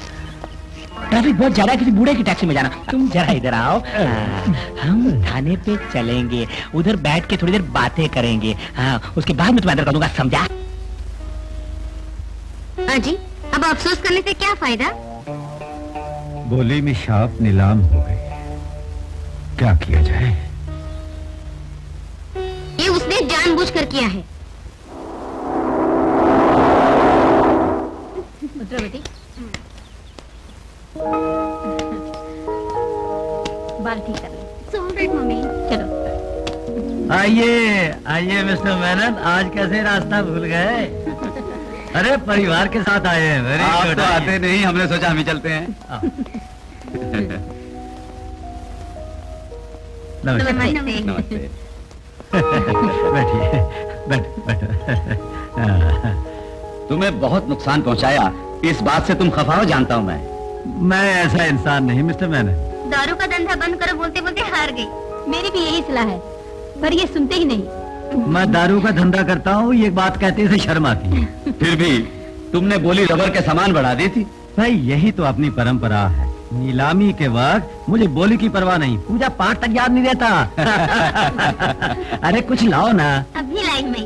ट्रैफिक बहुत ज्यादा है, किसी बूढ़े की टैक्सी में जाना। तुम जरा इधर आओ। हाँ, हम थाने पे चलेंगे, उधर बैठ के थोड़ी देर बातें करेंगे। हाँ, उसके बाद मैं तुम्हें अंदर कर दूंगा, समझा? जी, अब अफसोस करने से क्या फायदा? गोली में सांप नीलाम हो गई, क्या किया जाए? ये उसने जानबूझकर किया है। रुद्रवती, बाल ठीक कर ले। मम्मी, चलो। आइए मिस्टर मेनन, आज कैसे रास्ता भूल गए? अरे परिवार के साथ आए हैं। वेरी आप गुड। तो आते नहीं, हमने सोचा हम ही चलते हैं। नमस्ते। नमस्ते। बैठिए, बैठो। तुम्हें बहुत नुकसान पहुंचाया, इस बात से तुम खफा हो, जानता हूं मैं। मैं ऐसा इंसान नहीं मिस्टर मैनन। दारू का धंधा बंद करो बोलते बोलते हार गई। मेरी भी यही सलाह है, पर ये सुनते ही नहीं। मैं दारू का धंधा करता हूँ, ये बात कहते से शर्म आती है। फिर भी तुमने बोली रबर के सामान बढ़ा दी थी। भाई यही तो अपनी परंपरा है। नीलामी के वक्त मुझे बोली की परवाह नहीं, पूजा पाठ तक याद नहीं रहता। अरे कुछ लाओ ना। अभी लाइन में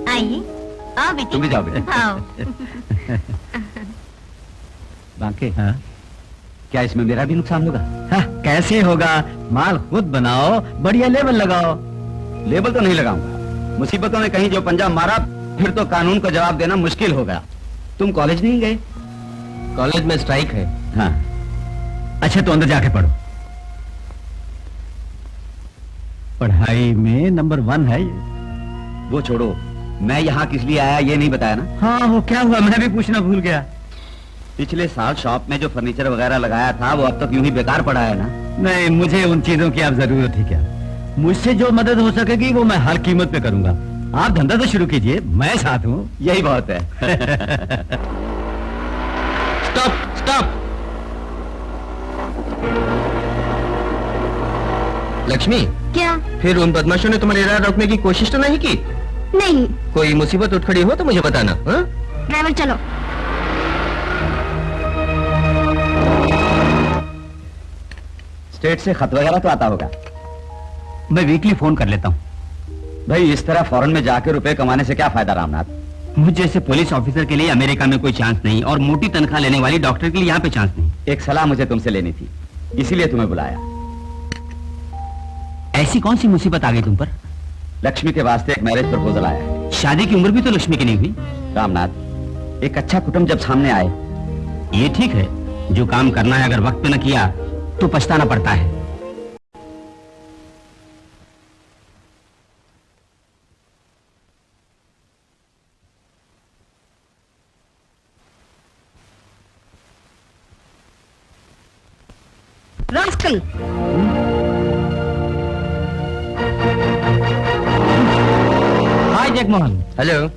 आइए। आओ बेटी। तुम भी जाओ बेटे। आओ। बांके, हाँ? क्या इसमें मेरा भी नुकसान होगा? हाँ, कैसे होगा? माल खुद बनाओ, बढ़िया लेबल लगाओ। लेबल तो नहीं लगाऊंगा। मुसीबतों में कहीं जो पंजा मारा, फिर तो कानून को जवाब देना मुश्किल होगा। तुम कॉलेज नहीं गए? कॉलेज में स्ट्राइक है। हाँ, अच्छा तो अंदर जाके पढ़ो। पढ़ाई में नंबर 1 है ये। वो छोड़ो, मैं यहाँ किस लिए आया ये नहीं बताया ना? हाँ, वो क्या हुआ, मैं भी पूछना भूल गया। पिछले साल शॉप में जो फर्नीचर वगैरह लगाया था, वो अब तक यूं ही बेकार पड़ा है ना? नहीं, मुझे उन चीजों की अब जरूरत ही क्या। मुझसे जो मदद हो सकेगी वो मैं हर कीमत पे करूंगा। आप धंधा तो शुरू कीजिए, मैं साथ हूँ। यही बहुत है। Stop stop. लक्ष्मी, क्या? फिर उन बदमाशों ने तुम्हारी राह रोकने की कोशिश तो नहीं की? नहीं। कोई मुसीबत उठ खड़ी हो तो मुझे बताना। हाँ? ड्राइवर चलो। स्टेट से खत वगैरह तो आता होगा? मैं वीकली फोन कर लेता हूँ। भाई इस तरह फॉरेन में जाके रुपए कमाने से क्या फायदा रामनाथ? मुझ जैसे पुलिस ऑफिसर के लिए अमेरिका में कोई चांस नहीं, और मोटी तनख्वाह लेने वाली डॉक्टर के लिए यहाँ पे चांस नहीं। एक सलाह मुझे तुमसे लेनी थी, इसीलिए तुम्हें बुलाया। ऐसी कौन सी मुसीबत आ गई तुम पर? लक्ष्मी के वास्ते एक मैरिज प्रपोजल आया है। शादी की उम्र भी तो लक्ष्मी की नहीं हुई। रामनाथ, एक अच्छा कुटुंब जब सामने आए। ये ठीक है, जो काम करना है अगर वक्त पे न किया तो पछताना पड़ता है। रास्कल। हाय जगमोहन, हेलो।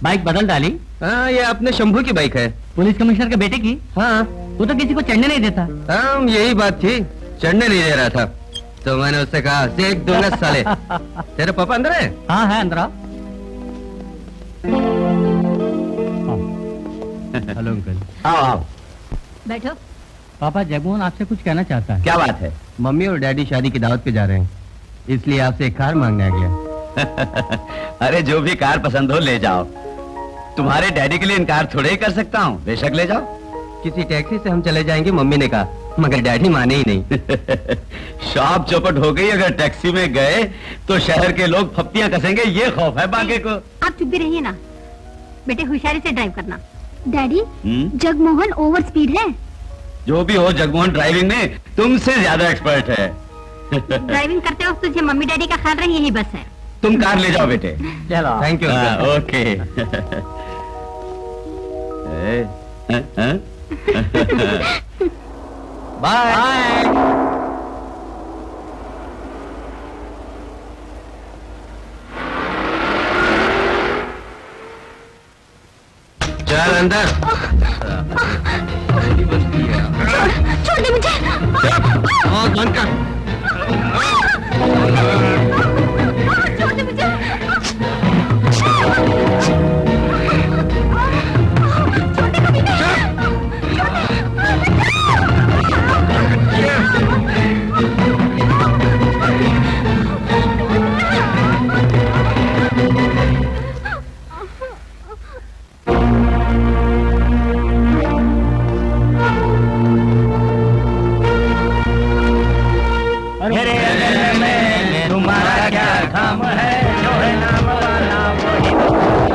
बाइक बदल डाली? हाँ, ये अपने शंभू की बाइक है। पुलिस कमिश्नर के बेटे की? हाँ, वो तो किसी को चढ़ने नहीं देता। हम यही बात थी, चढ़ने नहीं दे रहा था, तो मैंने उससे कहा देख दूंगा साले। तेरे पापा अंदर है? हाँ है अंदर। Hello uncle. आओ आओ। बैठो। पापा, जगमोहन आपसे कुछ कहना चाहता है। क्या बात है? मम्मी और डैडी शादी की दावत पे जा रहे हैं, इसलिए आपसे एक कार मांगने आ गया। अरे जो भी कार पसंद हो ले जाओ। तुम्हारे डैडी के लिए इनकार थोड़े ही कर सकता हूँ, बेशक ले जाओ। किसी टैक्सी से हम चले जाएंगे, मम्मी ने कहा, मगर डैडी माने ही नहीं। शॉप चौपट हो गई, अगर टैक्सी में गए तो शहर के लोग फप्तियां कसेंगे, ये खौफ है बाकी को। आप चुप भी रहिए ना, बेटे होशियारी से ड्राइव करना। डैडी, हम्म? जगमोहन ओवर स्पीड है। जो भी हो, जगमोहन ड्राइविंग में तुमसे ज्यादा एक्सपर्ट है। ड्राइविंग करते वक्त तुझे मम्मी डैडी का ख्याल रहे, यही बस है। तुम कार ले जाओ बेटे। चलो। थैंक यू हाँ, अंकल। ओके। बाय। चल अंदर। छोड़ दे मुझे। और बंद कर। छोड़ दे मुझे। मेरे अंगने में तुम्हारा क्या काम है, जो है नाम वाला वही तो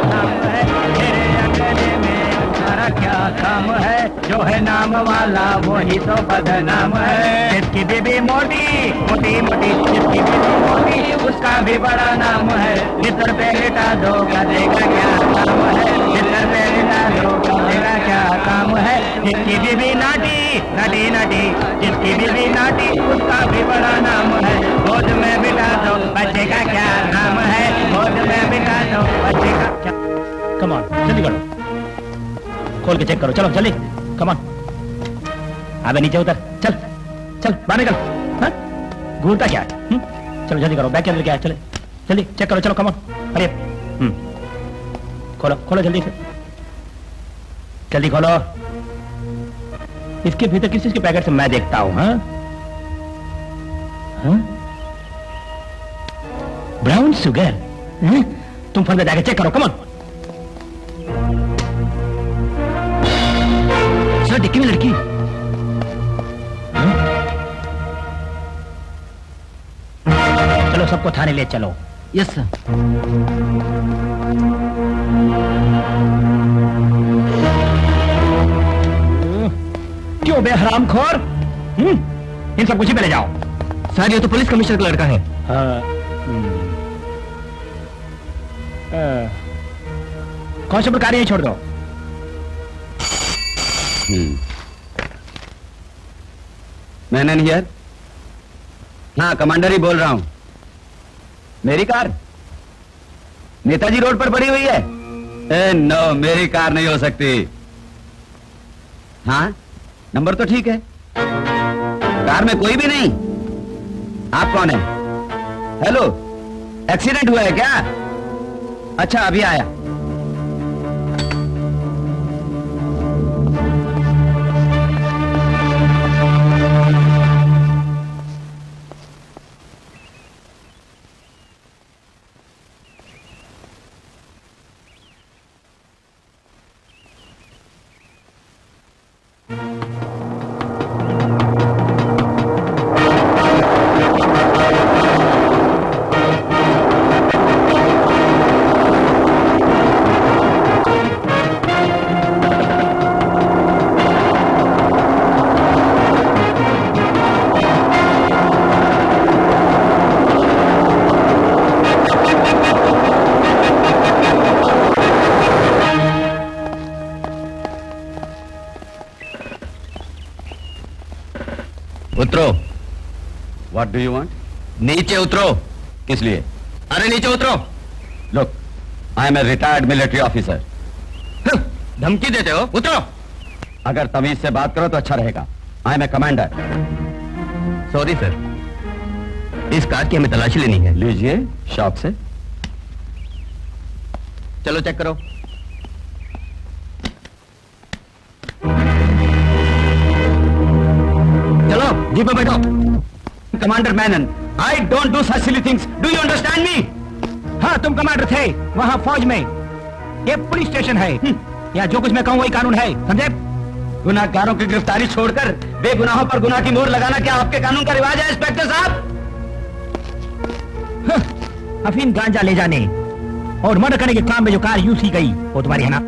नाम है। मेरे अंगने में तुम्हारा क्या काम है, जो है नाम वाला वही तो बदनाम है। जिसकी बीबी मोटी मोटी मोटी, जिसकी बीबी मोटी उसका भी बड़ा नाम है। जिधर पे लेटा दो गधेगा क्या काम है, जिधर पे लेटा दो गधेगा क्या काम है। जिसकी बीबी नाटी नाटी नाटी, जिसकी बीबी नाटी उसका भी बड़ा नाम है। गोद में बिठा दो बच्चे का क्या नाम है, गोद में बिठा दो बच्चे का क्या। कम ऑन, जल्दी करो, खोल के चेक करो, चलो जल्दी, कम ऑन। अबे नीचे उतर, चल चल बाहर निकल। हाँ? घूरता क्या है? चलो जल्दी करो, बैग के अंदर क्या है, चले जल्दी चेक करो, चलो कम ऑन। अरे खोलो खोलो जल्दी से, जल्दी खोलो। इसके भीतर किस चीज के पैकेट से मैं देखता हूं। हाँ? हाँ? Brown sugar. हाँ? तुम फंदे जाके चेक करो, कम ऑन। सर डिक्की में लड़की। हाँ? चलो सबको थाने ले चलो। Yes sir. क्यों बे हरामखोर? इन सब कुछ पे ले जाओ। सर ये तो पुलिस कमिश्नर का लड़का है। कांस्टेबल कार्य छोड़ दो। मैंने नहीं यार। हाँ, कमांडर ही बोल रहा हूं। मेरी कार नेताजी रोड पर पड़ी हुई है। नो, मेरी कार नहीं हो सकती। हाँ, नंबर तो ठीक है, कार में कोई भी नहीं। आप कौन है? हेलो, एक्सीडेंट हुआ है क्या? अच्छा, अभी आया। उतरो। What do you want? नीचे उतरो। किस लिए? अरे नीचे उतरो। Look, I am a retired military officer. धमकी देते हो? उतरो। अगर तमीज से बात करो तो अच्छा रहेगा। I am a commander. Sorry sir, इस कार की हमें तलाशी लेनी है। लीजिए शॉप से। चलो चेक करो। चलो जीप में बैठो। Commander Menen, I don't do such silly things, do you understand me? हाँ, तुम कमांडर थे वहाँ फौज में। ये पुलिस स्टेशन है, यहाँ जो कुछ मैं कहूँ वही कानून है, समझे? गुनाहगारों की गिरफ्तारी छोड़कर बेगुनाहों पर गुनाह की मोहर लगाना क्या आपके कानून का रिवाज है इंस्पेक्टर साहब? अफीम गांजा ले जाने और मर्डर करने के काम में जो कार यूज की गई वो तुम्हारी है ना?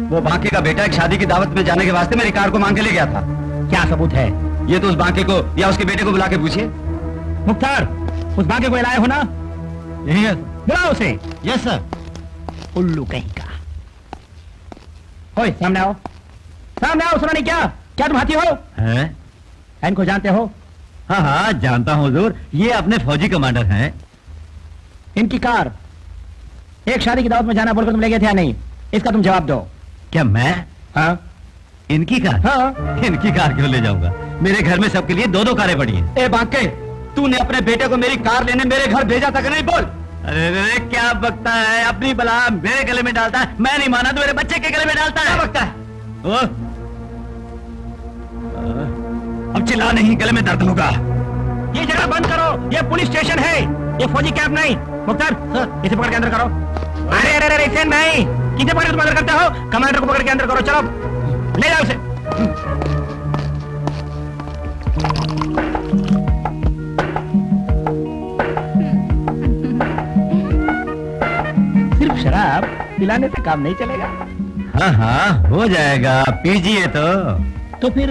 वो बांके का बेटा एक शादी की दावत में जाने के वास्ते मेरी कार को मांग के ले गया था। क्या सबूत है? ये तो उस बांके को या उसके बेटे को बुला के पूछिए। मुख्तार, उस बांके को लाए हो ना? यही है। बुलाओ उसे। Yes sir. उल्लू कहीं का। ओए, सामने आओ, सामने आओ। सुना नहीं क्या? क्या तुम हाथी हो? हैं? इनको जानते हो? हाँ हाँ जानता हूँ हुजूर, ये अपने फौजी कमांडर हैं। इनकी कार एक शादी की दावत में जाना बोलकर तुम ले गए थे या नहीं? इसका तुम जवाब दो। क्या मैं हाँ इनकी कार? हाँ। इनकी कार क्यों ले जाऊंगा? मेरे घर में सबके लिए दो दो कारें पड़ी हैं। ए बांके, तूने अपने बेटे को मेरी कार लेने मेरे घर भेजा था कि नहीं? बोल। अरे अरे क्या बकता है? अपनी बला मेरे गले में डालता है। मैं नहीं माना तो मेरे बच्चे के गले में डालता है। क्या बकता है? ओ? अब चिल्ला नहीं, गले में दर्द होगा। ये जगह बंद करो, ये पुलिस स्टेशन है, ये फौजी कैंप नहीं। मुख्तार, इसे पकड़ के अंदर करो। अरे अरे अरे इसे नहीं, किसे पकड़ के तुम अंदर करते हो? कमांडर को पकड़ के अंदर करो। चलो ले जाओ उसे। सिर्फ शराब पिलाने से काम नहीं चलेगा। हाँ हाँ हो जाएगा, पीजिए तो फिर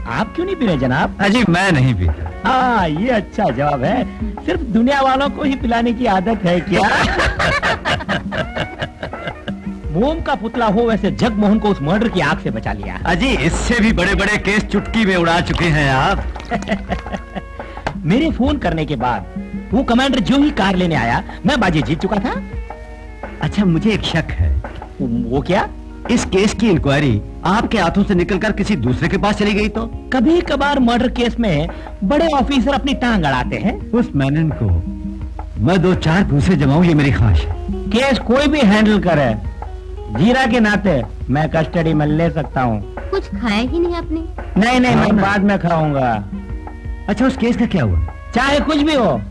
आप क्यों नहीं पी रहे जनाब? अजी मैं नहीं पीता। हाँ, ये अच्छा जवाब है। सिर्फ दुनिया वालों को ही पिलाने की आदत है क्या? मोम का पुतला हो वैसे जगमोहन को उस मर्डर की आग से बचा लिया। अजी इससे भी बड़े बड़े केस चुटकी में उड़ा चुके हैं आप। मेरे फोन करने के बाद वो कमांडर जो ही कार लेने आया, मैं बाजी जीत चुका था। अच्छा मुझे एक शक है। वो क्या? इस केस की इंक्वायरी आपके हाथों से निकलकर किसी दूसरे के पास चली गई तो? कभी कभार मर्डर केस में बड़े ऑफिसर अपनी टांग अड़ाते हैं। उस मैनन को मैं दो चार पूछे जमाऊं, ये मेरी ख्वाहिश है। केस कोई भी हैंडल करे, जीरा के नाते मैं कस्टडी में ले सकता हूँ। कुछ खाया ही नहीं आपने? नहीं नहीं, मैं बाद में खाऊंगा। अच्छा उस केस का क्या हुआ? चाहे कुछ भी हो,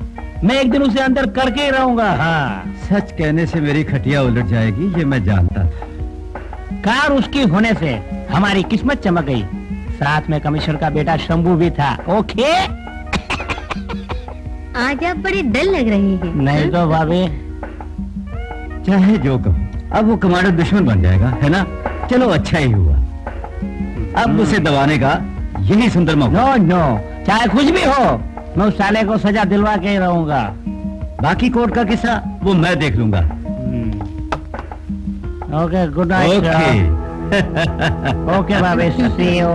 मैं एक दिन उसे अंदर करके ही रहूंगा। हाँ, सच कहने से मेरी खटिया उलट जाएगी, ये मैं जानता था। कार उसकी होने से हमारी किस्मत चमक गई। साथ में कमिश्नर का बेटा शंभू भी था। ओके। आज आप बड़ी डल लग रही है। नहीं तो भाभी। चाहे जो कहो, अब वो कमांडर दुश्मन बन जाएगा, है ना? चलो अच्छा ही हुआ। अब उसे दबाने का यही सुंदर मौका। नो नो, चाहे कुछ भी हो, मैं उस साले को सजा दिलवा के ही रहूंगा। बाकी कोर्ट का किस्सा वो मैं देख लूंगा। Okay, good night. ओके भाभी, सी यू।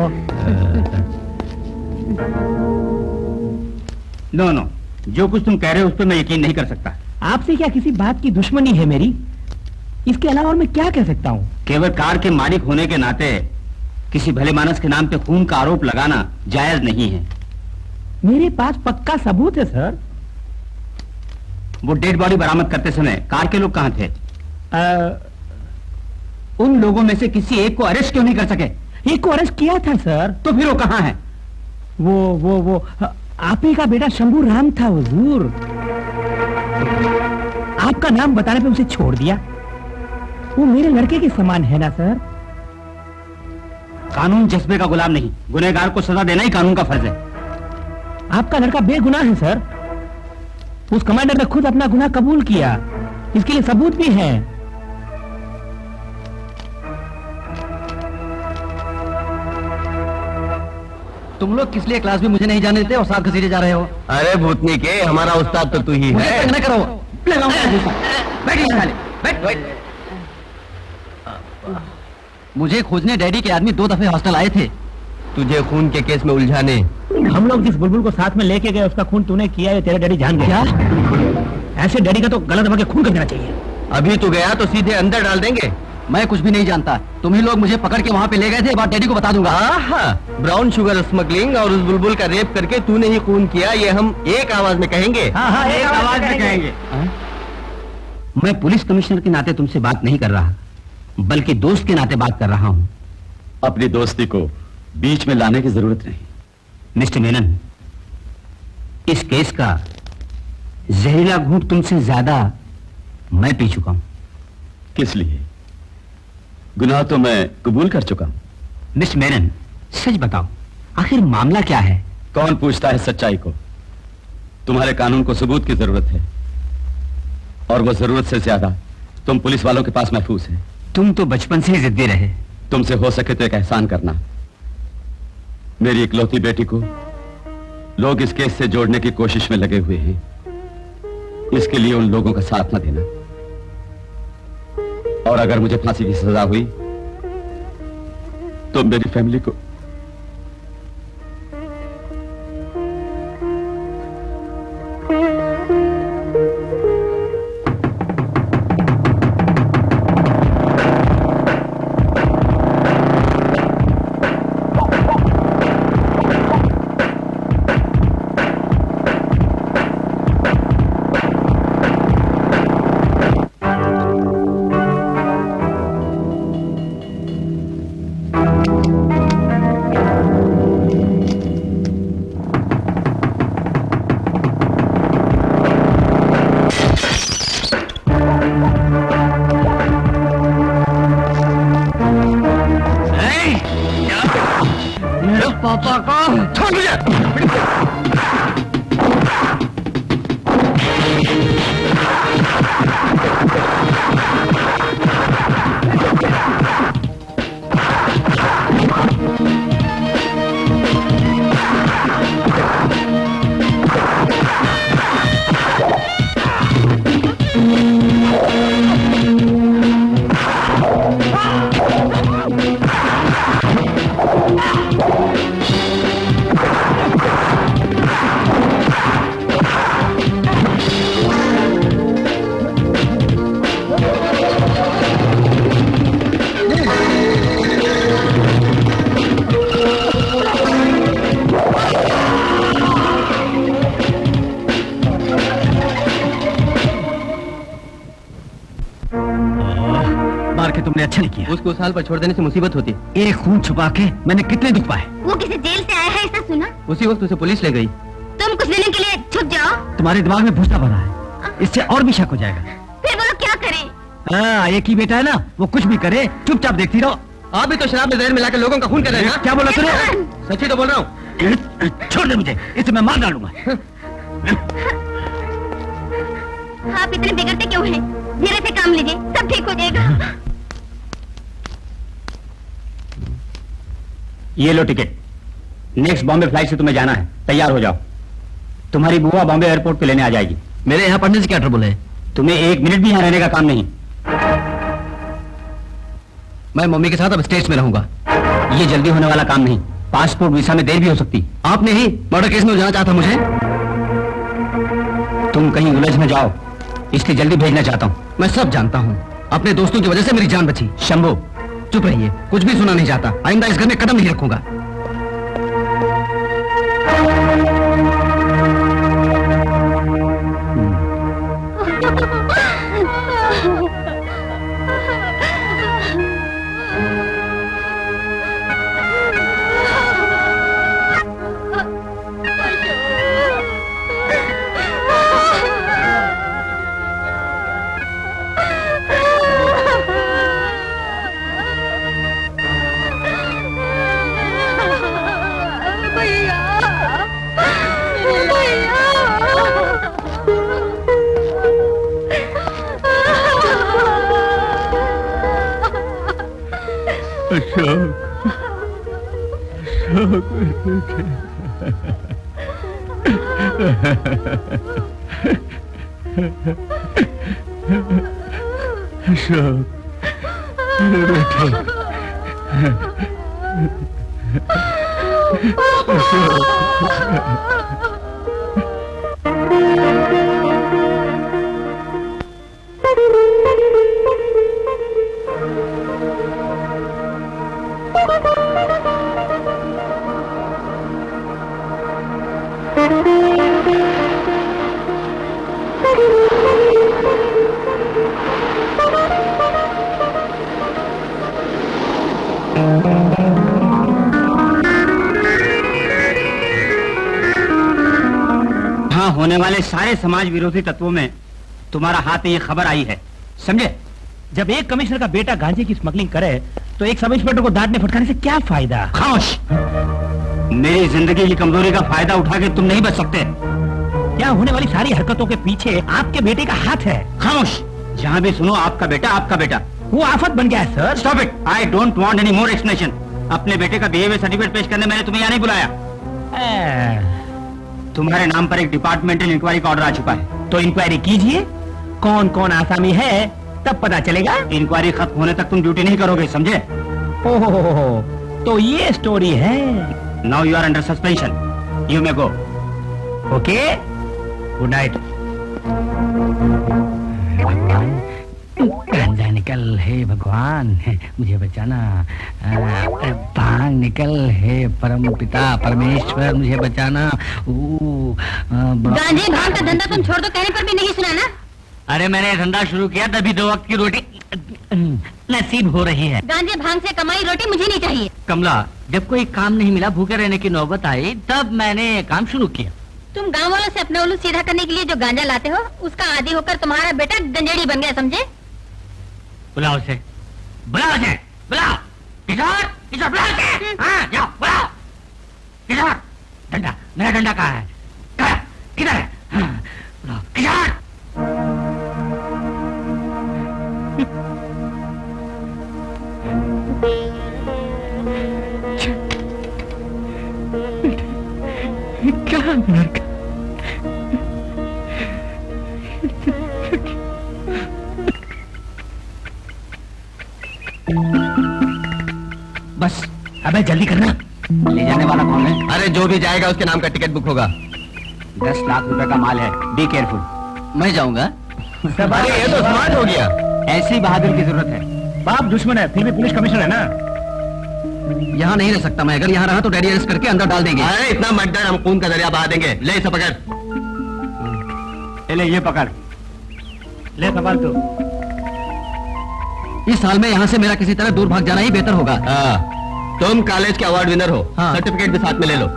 नो नो, जो कुछ तुम कह रहे हो उस पर मैं यकीन नहीं कर सकता। आपसे क्या किसी बात की दुश्मनी है मेरी? इसके अलावा और मैं क्या कह सकता हूँ? केवल कार के मालिक होने के नाते किसी भले मानस के नाम पे खून का आरोप लगाना जायज नहीं है। मेरे पास पक्का सबूत है सर। वो डेड बॉडी बरामद करते समय कार के लोग कहाँ थे? उन लोगों में से किसी एक को अरेस्ट क्यों नहीं कर सके? एक को अरेस्ट किया था सर। तो फिर वो कहाँ है? वो आप ही का बेटा शंभू राम था हुजूर। आपका नाम बताने पे उसे छोड़ दिया। वो मेरे लड़के के समान है ना सर? कानून जज्बे का गुलाम नहीं, गुनहगार को सजा देना ही कानून का फर्ज है। आपका लड़का बेगुनाह है सर। उस कमांडर ने खुद अपना गुनाह कबूल किया, इसके लिए सबूत भी है। तुम लोग किस लिए क्लास में मुझे नहीं जाने देते और साथ घसीटे जा रहे हो? अरे भूतनी के, हमारा उस्ताद तो तू ही मुझे है। तंग न करो। बैठ। मुझे खोजने डैडी के आदमी 2 दफे हॉस्टल आए थे। तुझे खून के केस में उलझाने। हम लोग जिस बुलबुल को साथ में लेके गए उसका खून तूने किया, ये तेरे डैडी जान गया। ऐसे डैडी का तो गला दबा के खून कर देना चाहिए। अभी तू गया तो सीधे अंदर डाल देंगे। मैं कुछ भी नहीं जानता। तुम ही लोग मुझे पकड़ के वहाँ पे ले गए थे, बात डैडी को बता दूंगा। ब्राउन शुगर स्मगलिंग और उस बुलबुल का रेप करके तूने ही खून किया, ये हम एक आवाज में कहेंगे। हाँ, एक आवाज में कहेंगे। मैं पुलिस कमिश्नर के नाते तुमसे बात नहीं कर रहा, बल्कि दोस्त के नाते बात कर रहा हूँ। अपनी दोस्ती को बीच में लाने की जरूरत नहीं। मिस्टर मेनन, इस केस का जहरीला घूंट तुमसे ज्यादा मैं पी चुका हूं। किस लिए? गुनाह तो मैं कबूल कर चुका हूं। मिस्टर मेनन, सच बताओ, आखिर मामला क्या है? कौन पूछता है सच्चाई को? तुम्हारे कानून को सबूत की जरूरत है, और वो जरूरत से ज्यादा तुम पुलिस वालों के पास महफूज है। तुम तो बचपन से ही जिद्दी रहे। तुमसे हो सके तो एक एहसान करना, मेरी इकलौती बेटी को लोग इस केस से जोड़ने की कोशिश में लगे हुए हैं, इसके लिए उन लोगों का साथ न देना। और अगर मुझे फांसी की सजा हुई तो मेरी फैमिली को पापा को छोड़ दीजिए। तुमने अच्छा नहीं किया। उसको साल पर छोड़ देने से मुसीबत होती। एक खून छुपा के मैंने कितने दुख पाए। वो किसी जेल से आया है ऐसा सुना? उसी वक्त उसे पुलिस ले गई। तुम कुछ लेने के लिए छुप जाओ। तुम्हारे दिमाग में भूसा भरा है, इससे और भी शक हो जाएगा। फिर बोलो क्या करें? हाँ, एक ही बेटा है ना, वो कुछ भी करे चुपचाप देखती रहो। आप भी तो शराब में जहर मिलाकर लोगों का खून कर रहे हैं। क्या बोला तूने? सच्ची तो बोल रहा हूँ। छोड़ दे मुझे, इसे मैं मार डालूंगा। आप इतने बिगड़ते क्यों हैं? धीरे से काम लीजिए, सब ठीक हो जाएगा। ये लो टिकट, नेक्स्ट बॉम्बे फ्लाइट से तुम्हें जाना है, तैयार हो जाओ। तुम्हारी बुआ बॉम्बे एयरपोर्ट पे लेने आ जाएगी। मेरे यहाँ पढ़ने से क्या ट्रबल है? तुम्हें एक मिनट भी यहाँ रहने का काम नहीं। मैं मम्मी के साथ अब स्टेट्स में रहूंगा। ये जल्दी होने वाला काम नहीं, पासपोर्ट वीसा में देर भी हो सकती। आपने ही मर्डर केस में उलझाना चाहता मुझे। तुम कहीं उलझ न जाओ, इसलिए जल्दी भेजना चाहता हूँ। मैं सब जानता हूँ, अपने दोस्तों की वजह से मेरी जान बची। शंभू, चुप रहिए, कुछ भी सुना नहीं चाहता। आइंदा इस घर में कदम नहीं रखूंगा। हाँ, होने वाले सारे समाज विरोधी तत्वों में तुम्हारा हाथ है, ये खबर आई है, समझे? जब एक कमिश्नर का बेटा गांजे की स्मगलिंग करे तो एक सब इंस्पेक्टर को डांटने फटकारने से क्या फायदा? खामोश! मेरी जिंदगी की कमजोरी का फायदा उठा के तुम नहीं बच सकते। क्या होने वाली सारी हरकतों के पीछे आपके बेटे का हाथ है? खामोश! जहाँ भी सुनो आपका बेटा, आपका बेटा। वो आफत बन गया है sir. Stop it! I don't want any more explanation. अपने बेटे का बिहेवियर सर्टिफिकेट पेश करने मैंने तुम्हें यहाँ नहीं बुलाया। तुम्हारे नाम पर एक डिपार्टमेंटल इंक्वायरी का ऑर्डर आ चुका है। तो इंक्वायरी कीजिए, कौन कौन आसामी है तब पता चलेगा। इंक्वायरी खत्म होने तक तुम ड्यूटी नहीं करोगे, समझे? ओहो, तो ये स्टोरी है। Now you are under suspension, you may go. Okay, good night. गांजा निकल है भगवान, मुझे बचाना। भांग निकल है परम पिता परमेश्वर, मुझे बचाना। गांजे भांग का धंधा तुम छोड़ दो कहने पर भी नहीं सुना ना? अरे मैंने धंधा शुरू किया तभी 2 वक्त की रोटी नसीब हो रही है। गांजे भांग से कमाई रोटी मुझे नहीं चाहिए। कमला, जब कोई काम नहीं मिला, भूखे रहने की नौबत आई, तब मैंने काम शुरू किया। तुम गांव वालों से अपना उल्लू सीधा करने के लिए जो गांजा लाते हो, उसका आदी होकर तुम्हारा बेटा गंजेड़ी बन गया, समझे? बुलाओ उसे, बुलाओ उसे, बुलाओ। किशोर, किशोर, बुलाओ उसे। हाँ, जाओ, बुलाओ। किशोर, डंडा, मेरा डंडा कहाँ है? किधर है? हाँ, बुलाओ, किशोर। बस, अबे जल्दी करना। ले जाने वाला कौन है? अरे जो भी जाएगा उसके नाम का टिकट बुक होगा। 10 लाख रुपए का माल है, बी केयरफुल। मैं जाऊंगा। अरे ये तो स्मार्ट हो गया। ऐसी बहादुर की जरूरत है। बाप दुश्मन है, फिर भी पुलिस कमिश्नर है ना। यहाँ नहीं रह सकता मैं, अगर यहाँ रहा तो डैडी अरेस्ट करके अंदर डाल देंगे। अरे इतना मत डर, हम खून का दरिया बहा देंगे। ले इसे पकड़। ले ये पकड़। ले संभाल तू। इस साल में यहाँ से मेरा किसी तरह दूर भाग जाना ही बेहतर होगा। तुम कॉलेज के अवार्ड विनर हो, हाँ। सर्टिफिकेट भी साथ में ले लो।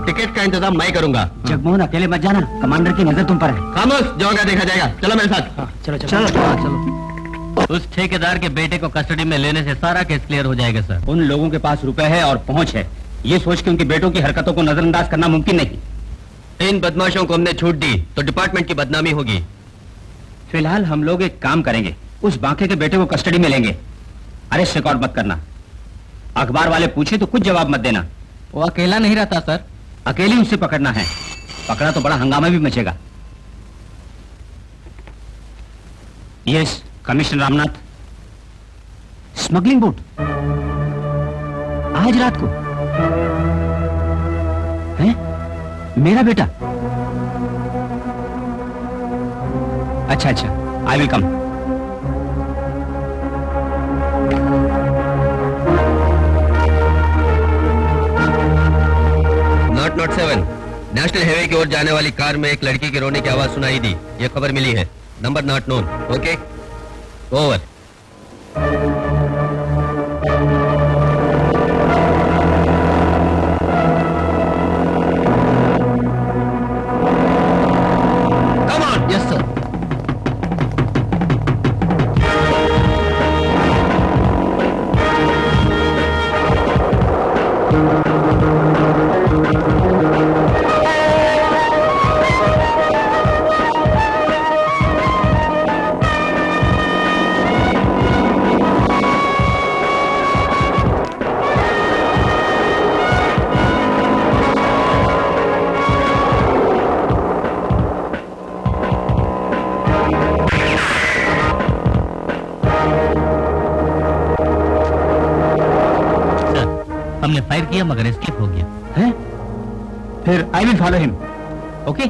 टिकट का इंतजाम मैं करूंगा। जगमोहन, अकेले मत जाना, कमांडर की नजर तुम पर है। खामोश, जो होगा देखा जाएगा। चलो मेरे साथ। चलो चलो चलो चलो। उस ठेकेदार के बेटे को कस्टडी में लेने से सारा केस क्लियर हो जाएगा सर। उन लोगों के पास रुपए है और पहुंच है, ये सोच के उनके बेटों की हरकतों को नजरअंदाज करना मुमकिन नहीं। इन बदमाशों को हमने छूट दी तो डिपार्टमेंट की बदनामी होगी। फिलहाल हम लोग एक काम करेंगे, उस बांके के बेटे को कस्टडी में लेंगे। अरेस्ट रिकॉर्ड मत करना, अखबार वाले पूछे तो कुछ जवाब मत देना। वो अकेला नहीं रहता सर। अकेले उसे पकड़ना है, पकड़ा तो बड़ा हंगामा भी मचेगा। Yes, commissioner Ramnath. Smuggling boat आज रात को है? मेरा बेटा? अच्छा अच्छा, I will come. Not 7 national highway की ओर जाने वाली कार में एक लड़की की रोने की आवाज सुनाई दी। ये खबर मिली है। Number not known. Okay, over. Come on. Yes sir. हमने फायर किया मगर एस्केप हो गया। है? फिर I will follow him. Okay?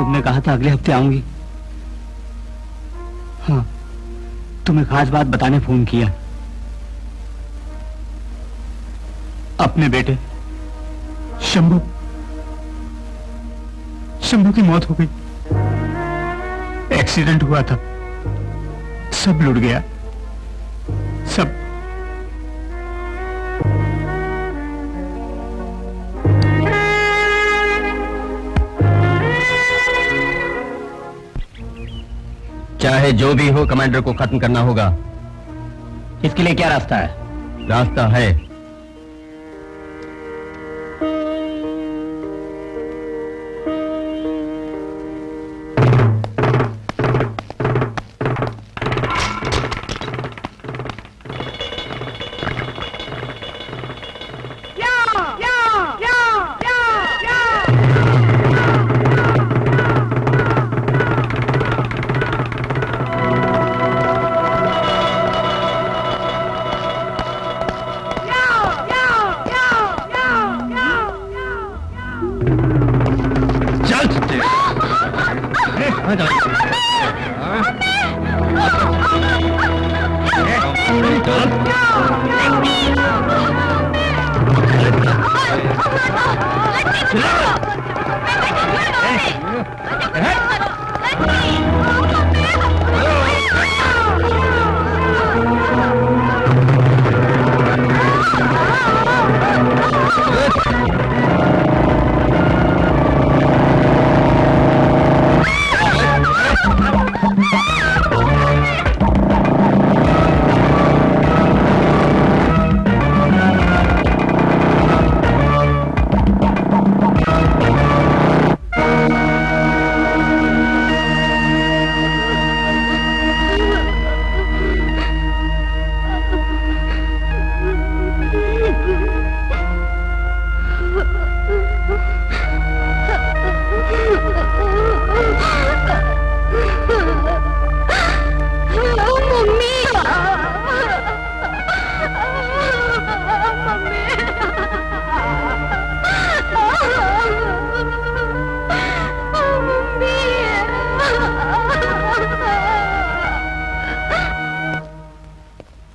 तुमने कहा था अगले हफ्ते आऊंगी। हाँ, तुम्हें खास बात बताने फोन किया। अपने बेटे शंभू की मौत हो गई। एक्सीडेंट हुआ था, सब लुट गया, सब। चाहे जो भी हो, कमांडर को खत्म करना होगा। इसके लिए क्या रास्ता है? रास्ता है।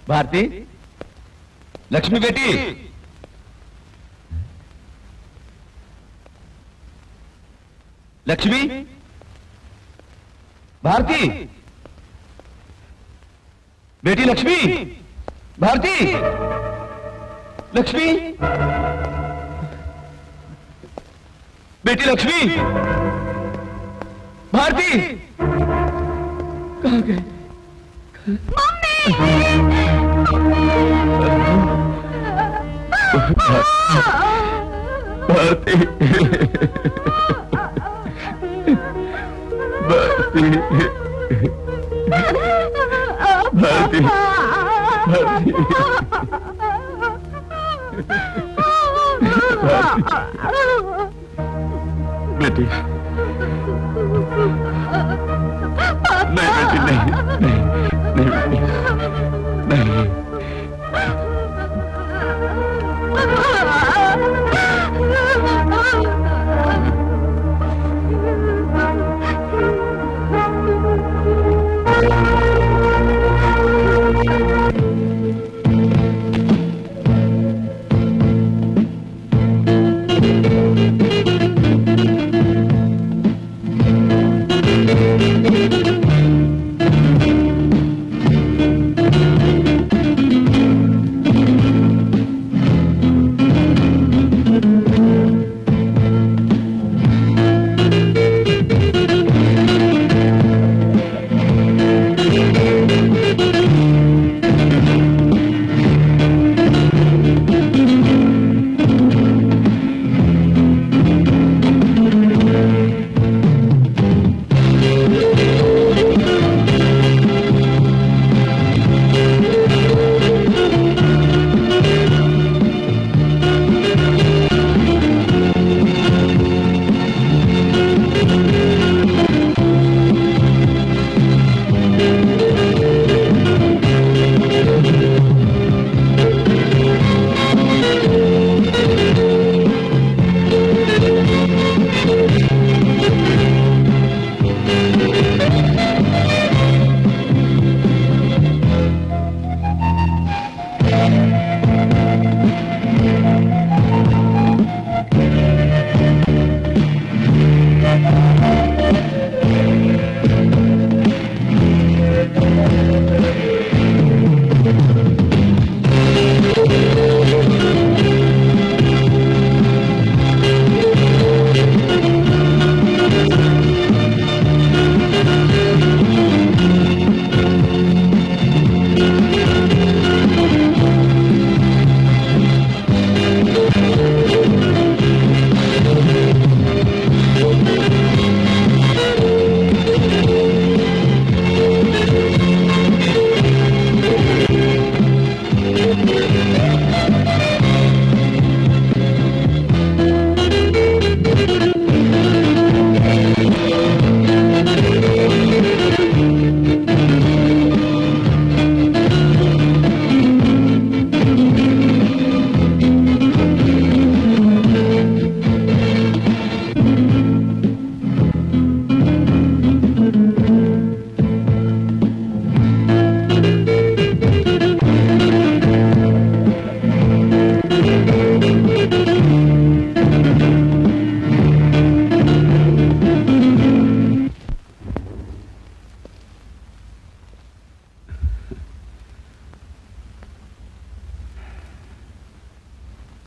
भारती, लक्ष्मी बेटी, लक्ष्मी, भारती, बेटी लक्ष्मी, भारती, लक्ष्मी, बेटी लक्ष्मी, भारती, कहाँ गए? भारती, भारती, भारती, भारती, बेटी, नहीं बेटी, नहीं, नहीं, नहीं बेटी, नहीं।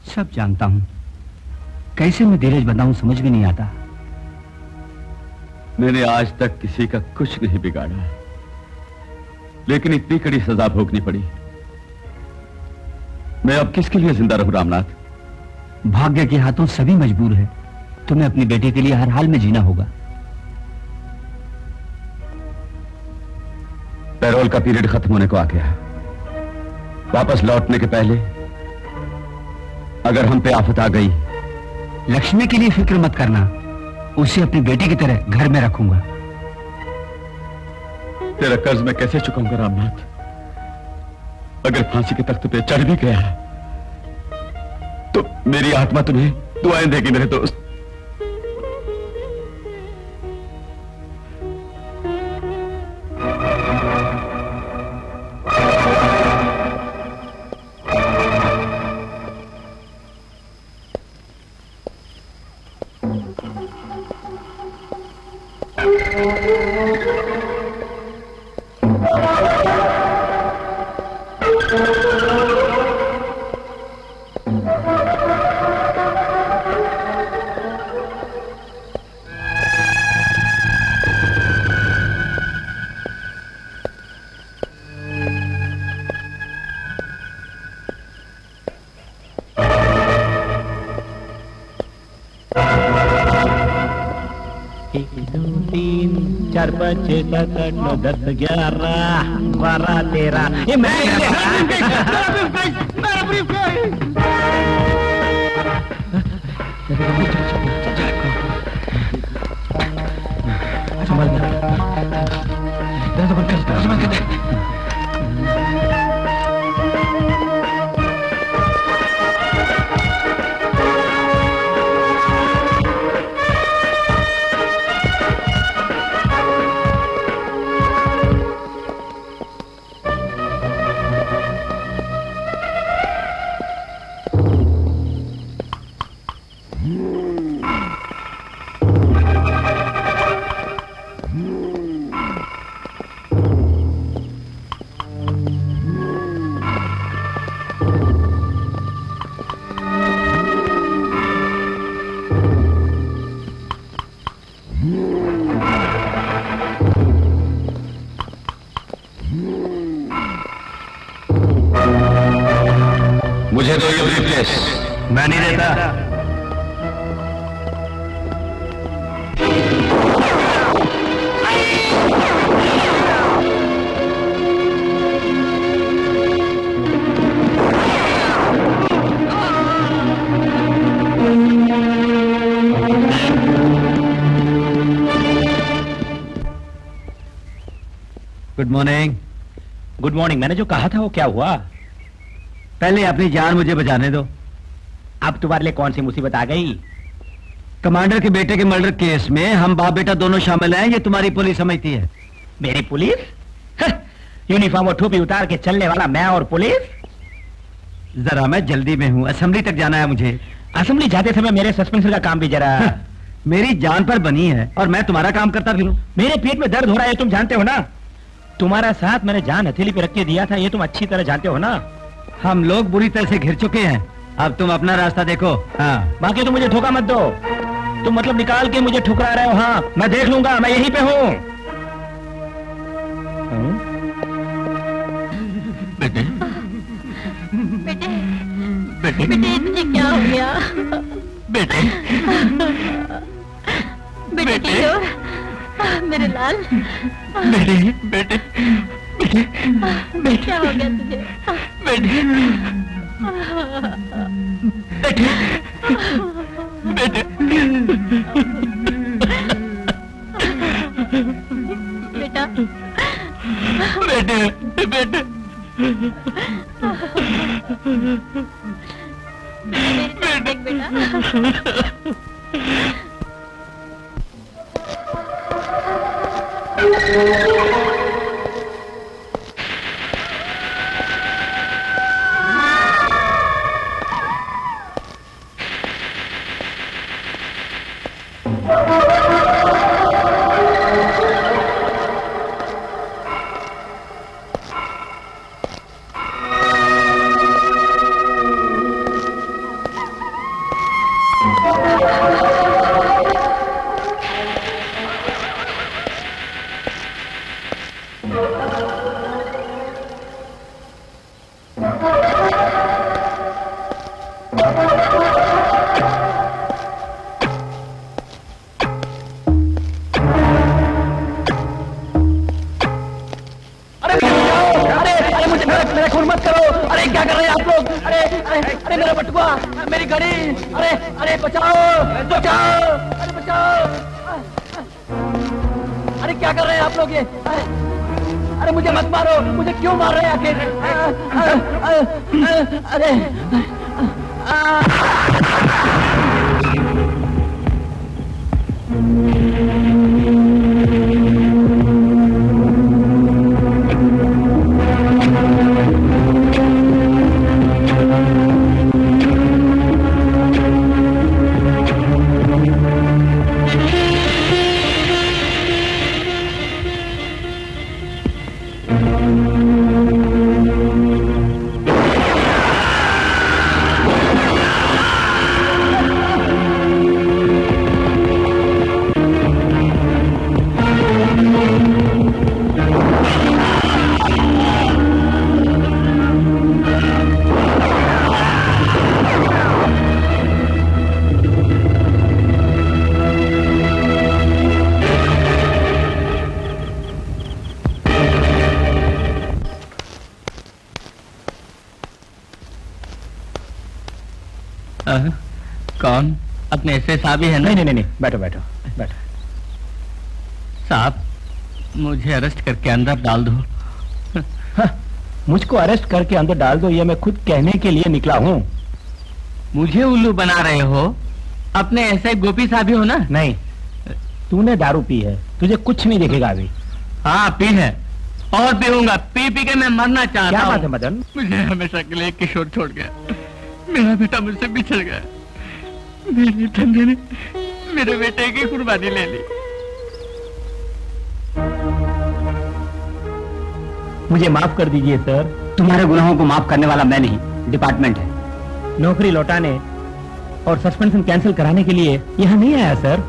सब जानता हूं, कैसे मैं धीरज बनाऊं समझ में नहीं आता। मैंने आज तक किसी का कुछ नहीं बिगाड़ा, लेकिन इतनी कड़ी सजा भोगनी पड़ी। मैं अब किसके लिए जिंदा रहूं रामनाथ? भाग्य के हाथों सभी मजबूर है। तुम्हें अपनी बेटी के लिए हर हाल में जीना होगा। पैरोल का पीरियड खत्म होने को आ गया। वापस लौटने के पहले अगर हम पे आफत आ गई, लक्ष्मी के लिए फिक्र मत करना, उसे अपनी बेटी की तरह घर में रखूंगा। तेरा कर्ज मैं कैसे चुकाऊंगा रामनाथ? अगर फांसी के तख्त पे चढ़ भी गया तो मेरी आत्मा तुम्हें दुआएं देगी मेरे दोस्त। चार पाँच छः सात आठ नौ 10 11 12 13 ये मुझे दो ये ब्रीफकेस। मैं नहीं देता। Good morning. Good morning. मैंने जो कहा था वो क्या हुआ? पहले अपनी जान मुझे बचाने दो। अब तुम्हारे लिए कौन सी मुसीबत आ गई? कमांडर के बेटे के मर्डर केस में हम बाप बेटा दोनों शामिल हैं, ये तुम्हारी पुलिस समझती है। मेरी पुलिस? यूनिफॉर्म और टोपी उतार के चलने वाला मैं और पुलिस? जरा मैं जल्दी में हूँ, असेंबली तक जाना है मुझे। असेंबली जाते समय मेरे सस्पेंसर का काम भी जरा मेरी जान पर बनी है और मैं तुम्हारा काम करता फिरूं। मेरे पेट में दर्द हो रहा है, तुम जानते हो ना। तुम्हारा साथ मैंने जान हथेली पे रख के दिया था, ये तुम अच्छी तरह जानते हो ना। हम लोग बुरी तरह से घिर चुके हैं, अब तुम अपना रास्ता देखो। हाँ, बाकी तुम मुझे धोखा मत दो। तुम मतलब निकाल के मुझे ठुकरा रहे हो। हाँ, मैं देख लूंगा, मैं यहीं पे हूँ। बेटे बेटे बेटे बेटे तुझे क्या हो गया? बेटे बेटे किशोर, मेरे लाल, बेटे बेटे बेटे क्या हो गया तुझे? बेटे मेरी तरफ देख बेटा। अरे मुझे मेरा खून मत करो। अरे क्या कर रहे हैं आप लोग? अरे अरे अरे मेरा बटुआ, मेरी घड़ी, अरे अरे बचाओ बचाओ, अरे बचाओ। अरे क्या कर रहे हैं आप लोग ये? अरे मुझे मत मारो, मुझे क्यों मार रहे हैं आखिर? अरे कौन? अपने एसए साहब ही है ना? नहीं, बैठो बैठो बैठो। साहब, मुझे अरेस्ट करके अंदर डाल दो। हाँ, मुझको अरेस्ट करके अंदर डाल दो, ये मैं खुद कहने के लिए निकला हूँ। मुझे उल्लू बना रहे हो? अपने ऐसे गोपी साहब ही हो ना? नहीं, तूने दारू पी है, तुझे कुछ नहीं दिखेगा अभी। हाँ, पी है और पीऊंगा। पी पी के मैं मरना चाहता क्या हूँ। बात है मदन? मुझे हमेशा के लिए किशोर छोड़ गया। मेरा बेटा मुझसे बिछड़ गया। मेरे धंधे ने मेरे बेटे की कुर्बानी ले ली। मुझे माफ कर दीजिए सर। तुम्हारे गुनाहों को माफ करने वाला मैं नहीं, डिपार्टमेंट है। नौकरी लौटाने और सस्पेंशन कैंसिल कराने के लिए यहाँ नहीं आया सर।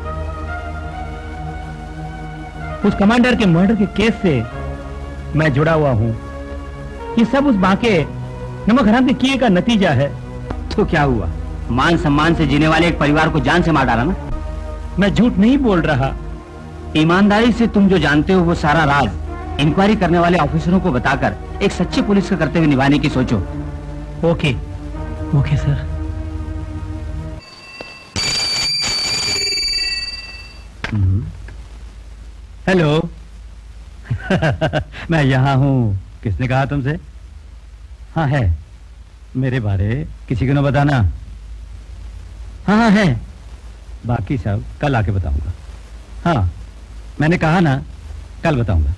उस कमांडर के मर्डर के केस से मैं जुड़ा हुआ हूँ। ये सब उस बाके नमक हराम के किए का नतीजा है। तो क्या हुआ? मान सम्मान से जीने वाले एक परिवार को जान से मार डाला ना? मैं झूठ नहीं बोल रहा। ईमानदारी से तुम जो जानते हो वो सारा राज इंक्वायरी करने वाले ऑफिसरों को बताकर एक सच्चे पुलिस का कर्तव्य निभाने की सोचो। Okay okay sir. हेलो। मैं यहाँ हूँ। किसने कहा तुमसे? हाँ है, मेरे बारे किसी को न बताना। हाँ है, बाकी सब कल आके बताऊंगा। हाँ, मैंने कहा ना, कल बताऊंगा।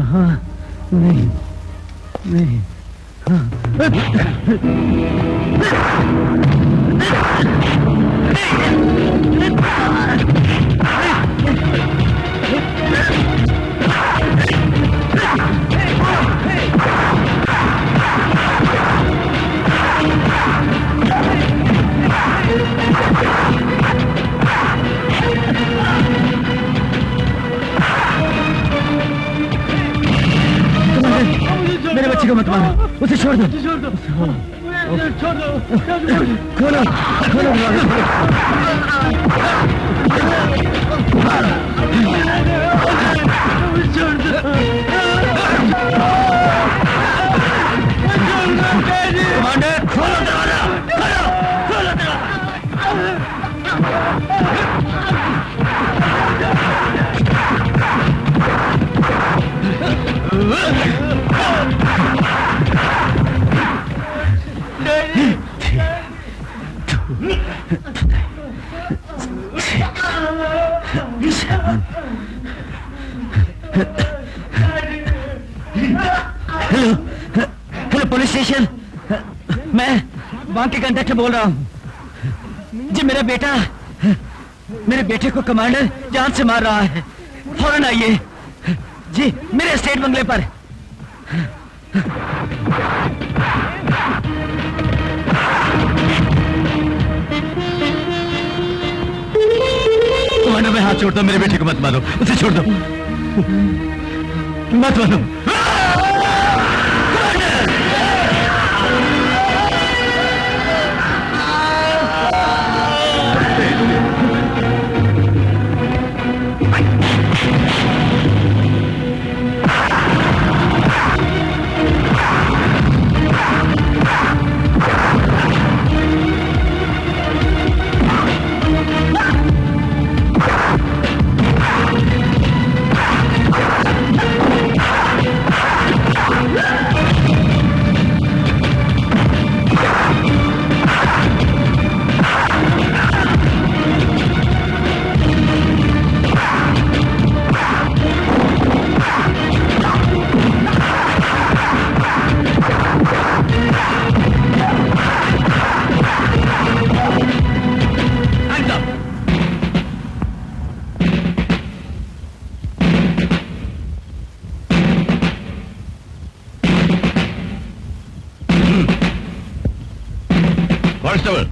हाँ नहीं नहीं मेरे बच्चे को मत मारो, उसे छोड़ दो, खोलो खोलो कमांडर, खोलो दरवाजा, खोलो दरवाजा। हेलो हेलो पुलिस स्टेशन, मैं वहां के कंडक्टर बोल रहा हूँ जी। मेरे बेटे को कमांडर जान से मार रहा है, फौरन आइए जी मेरे स्टेट बंगले पर। कमांडर मैं हाथ छोड़ता हूँ, मेरे बेटे को मत मारो, उसे छोड़ दो, मत मारो। कांस्टेबल